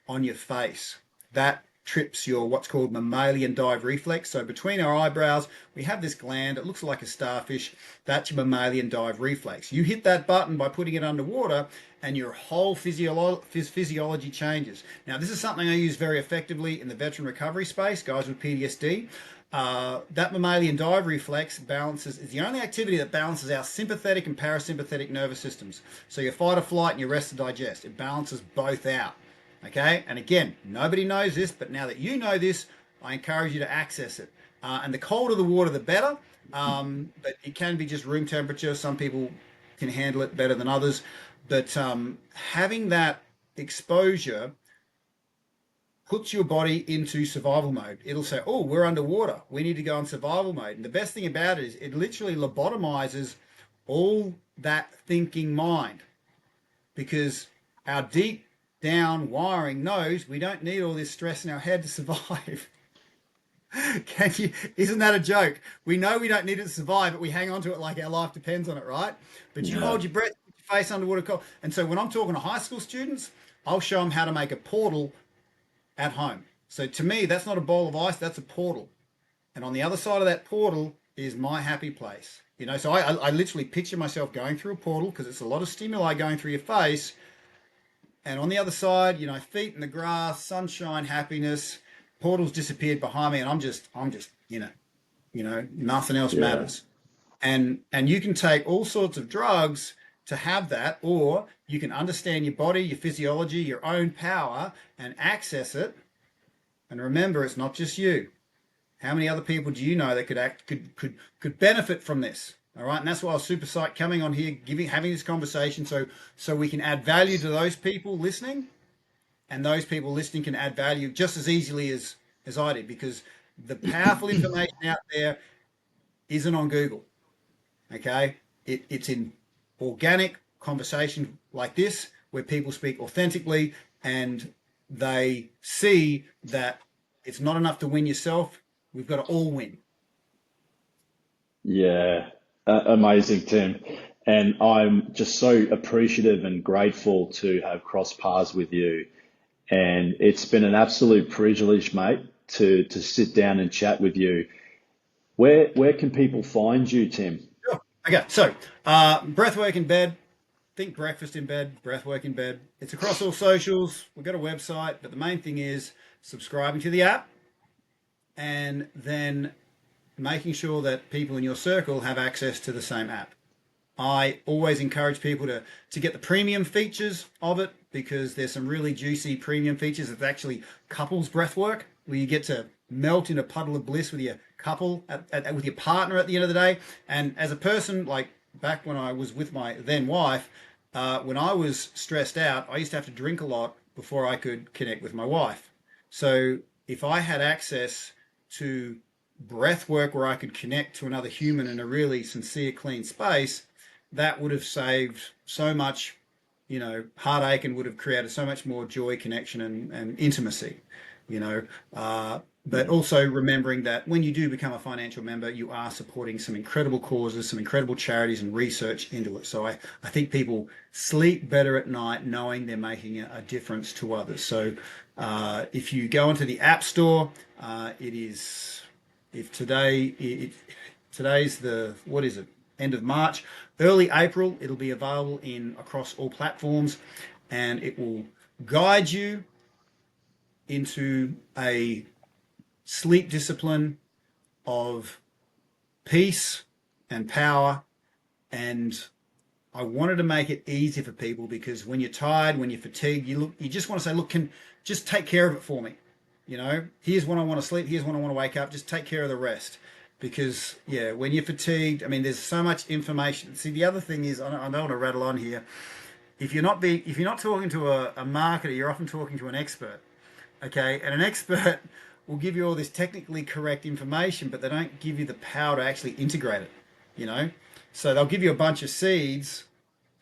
on your face. That trips your what's called mammalian dive reflex. So between our eyebrows, we have this gland. It looks like a starfish. That's your mammalian dive reflex. You hit that button by putting it underwater, and your whole physiology changes. Now, this is something I use very effectively in the veteran recovery space, guys with PTSD. That mammalian dive reflex is the only activity that balances our sympathetic and parasympathetic nervous systems. So your fight or flight and your rest or digest, it balances both out. Okay, and again, nobody knows this, but now that you know this, I encourage you to access it. And the colder the water, the better. But it can be just room temperature. Some people can handle it better than others. But having that exposure puts your body into survival mode. It'll say, oh, we're underwater. We need to go in survival mode. And the best thing about it is it literally lobotomizes all that thinking mind, because our deep down wiring knows we don't need all this stress in our head to survive. Can you? Isn't that a joke? We know we don't need it to survive, but we hang on to it like our life depends on it, right? But you Yeah. hold your breath, put your face underwater, cold. And so when I'm talking to high school students, I'll show them how to make a portal at home. So to me, that's not a bowl of ice, that's a portal. And on the other side of that portal is my happy place. So I literally picture myself going through a portal because it's a lot of stimuli going through your face. And on the other side, feet in the grass, sunshine, happiness. Portal's disappeared behind me, and I'm just in it. Nothing else Yeah. matters. And you can take all sorts of drugs to have that, or you can understand your body, your physiology, your own power, and access it. And remember, it's not just you. How many other people do you know that could benefit from this? All right, and that's why I was super psyched coming on here, having this conversation, so we can add value to those people listening, and those people listening can add value just as easily as I did, because the powerful information out there isn't on Google. Okay, it's in organic conversation like this, where people speak authentically and they see that it's not enough to win yourself. We've got to all win. Yeah, amazing, Tim. And I'm just so appreciative and grateful to have crossed paths with you. And it's been an absolute privilege, mate, to sit down and chat with you. Where can people find you, Tim? Sure. Okay, so breathwork in bed. Think breakfast in bed, breathwork in bed. It's across all socials. We've got a website, but the main thing is subscribing to the app and then making sure that people in your circle have access to the same app. I always encourage people to get the premium features of it, because there's some really juicy premium features. It's actually couples breath work, where you get to melt in a puddle of bliss with your couple, with your partner at the end of the day. And as a person, like back when I was with my then wife, when I was stressed out, I used to have to drink a lot before I could connect with my wife. So if I had access to breath work where I could connect to another human in a really sincere, clean space, that would have saved so much, heartache, and would have created so much more joy, connection, and intimacy, you know. But Yeah. also remembering that when you do become a financial member, you are supporting some incredible causes, some incredible charities, and research into it. So I think people sleep better at night knowing they're making a difference to others. So if you go into the App Store, it is, if today's the, what is it, end of March, early April, it'll be available in across all platforms, and it will guide you into a sleep discipline of peace and power. And I wanted to make it easy for people, because when you're tired, when you're fatigued, you just want to say, look, can just take care of it for me. Here's when I want to sleep. Here's when I want to wake up. Just take care of the rest. Because yeah, when you're fatigued, I mean, there's so much information. See, the other thing is, I don't want to rattle on here. If you're not talking to a marketer, you're often talking to an expert. Okay, and an expert will give you all this technically correct information, but they don't give you the power to actually integrate it. You know, so they'll give you a bunch of seeds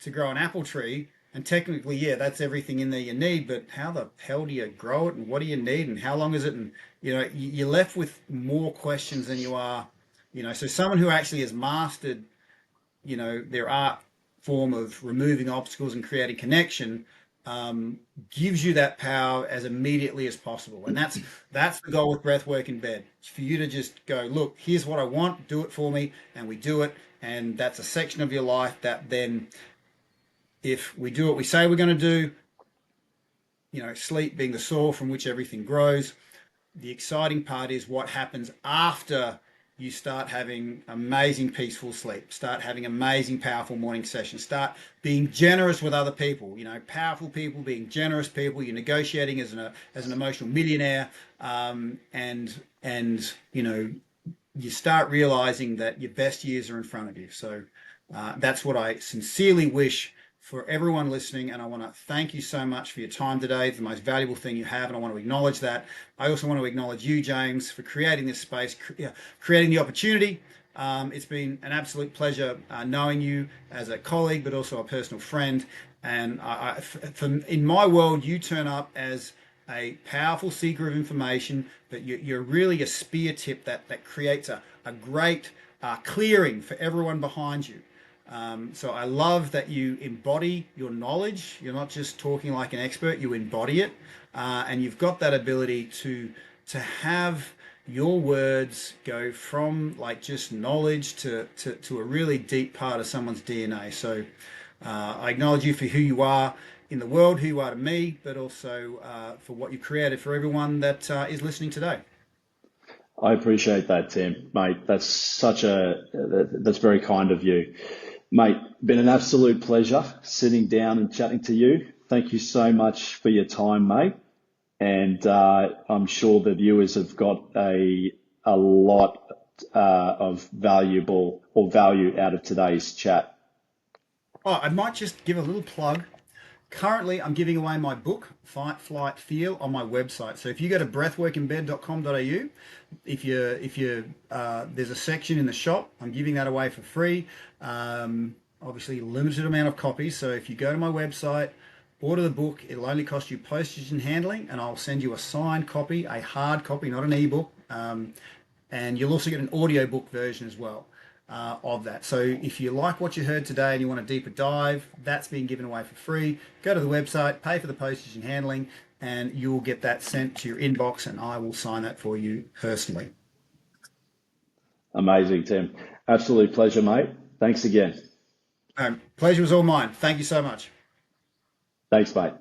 to grow an apple tree, and technically, yeah, that's everything in there you need. But how the hell do you grow it, and what do you need, and how long is it? And you're left with more questions than you are. So someone who actually has mastered, their art form of removing obstacles and creating connection, gives you that power as immediately as possible. And that's the goal with breathwork in bed. It's for you to just go, look, here's what I want, do it for me, and we do it. And that's a section of your life that then, if we do what we say we're going to do, sleep being the soil from which everything grows, the exciting part is what happens after you start having amazing peaceful sleep, start having amazing powerful morning sessions, start being generous with other people, powerful people, being generous people. You're negotiating as an emotional millionaire, and you start realizing that your best years are in front of you. So that's what I sincerely wish for everyone listening. And I want to thank you so much for your time today. It's the most valuable thing you have, and I want to acknowledge that. I also want to acknowledge you, James, for creating this space, creating the opportunity. It's been an absolute pleasure knowing you as a colleague, but also a personal friend. And in my world, you turn up as a powerful seeker of information, but you're really a spear tip that creates a great clearing for everyone behind you. So I love that you embody your knowledge. You're not just talking like an expert, you embody it. And you've got that ability to have your words go from like just knowledge to a really deep part of someone's DNA. So I acknowledge you for who you are in the world, who you are to me, but also for what you've created for everyone that is listening today. I appreciate that, Tim, mate. That's very kind of you. Mate, been an absolute pleasure sitting down and chatting to you. Thank you so much for your time, mate. And I'm sure the viewers have got a lot of valuable or value out of today's chat. Oh, I might just give a little plug. Currently, I'm giving away my book, Fight, Flight, Feel, on my website. So if you go to breathworkinbed.com.au, there's a section in the shop. I'm giving that away for free. Obviously, limited amount of copies. So if you go to my website, order the book, it'll only cost you postage and handling, and I'll send you a signed copy, a hard copy, not an ebook. And you'll also get an audiobook version as well of that. So if you like what you heard today and you want a deeper dive, that's being given away for free. Go to the website, pay for the postage and handling, and you'll get that sent to your inbox, and I will sign that for you personally. Amazing, Tim. Absolute pleasure, mate. Thanks again. Pleasure was all mine. Thank you so much. Thanks, mate.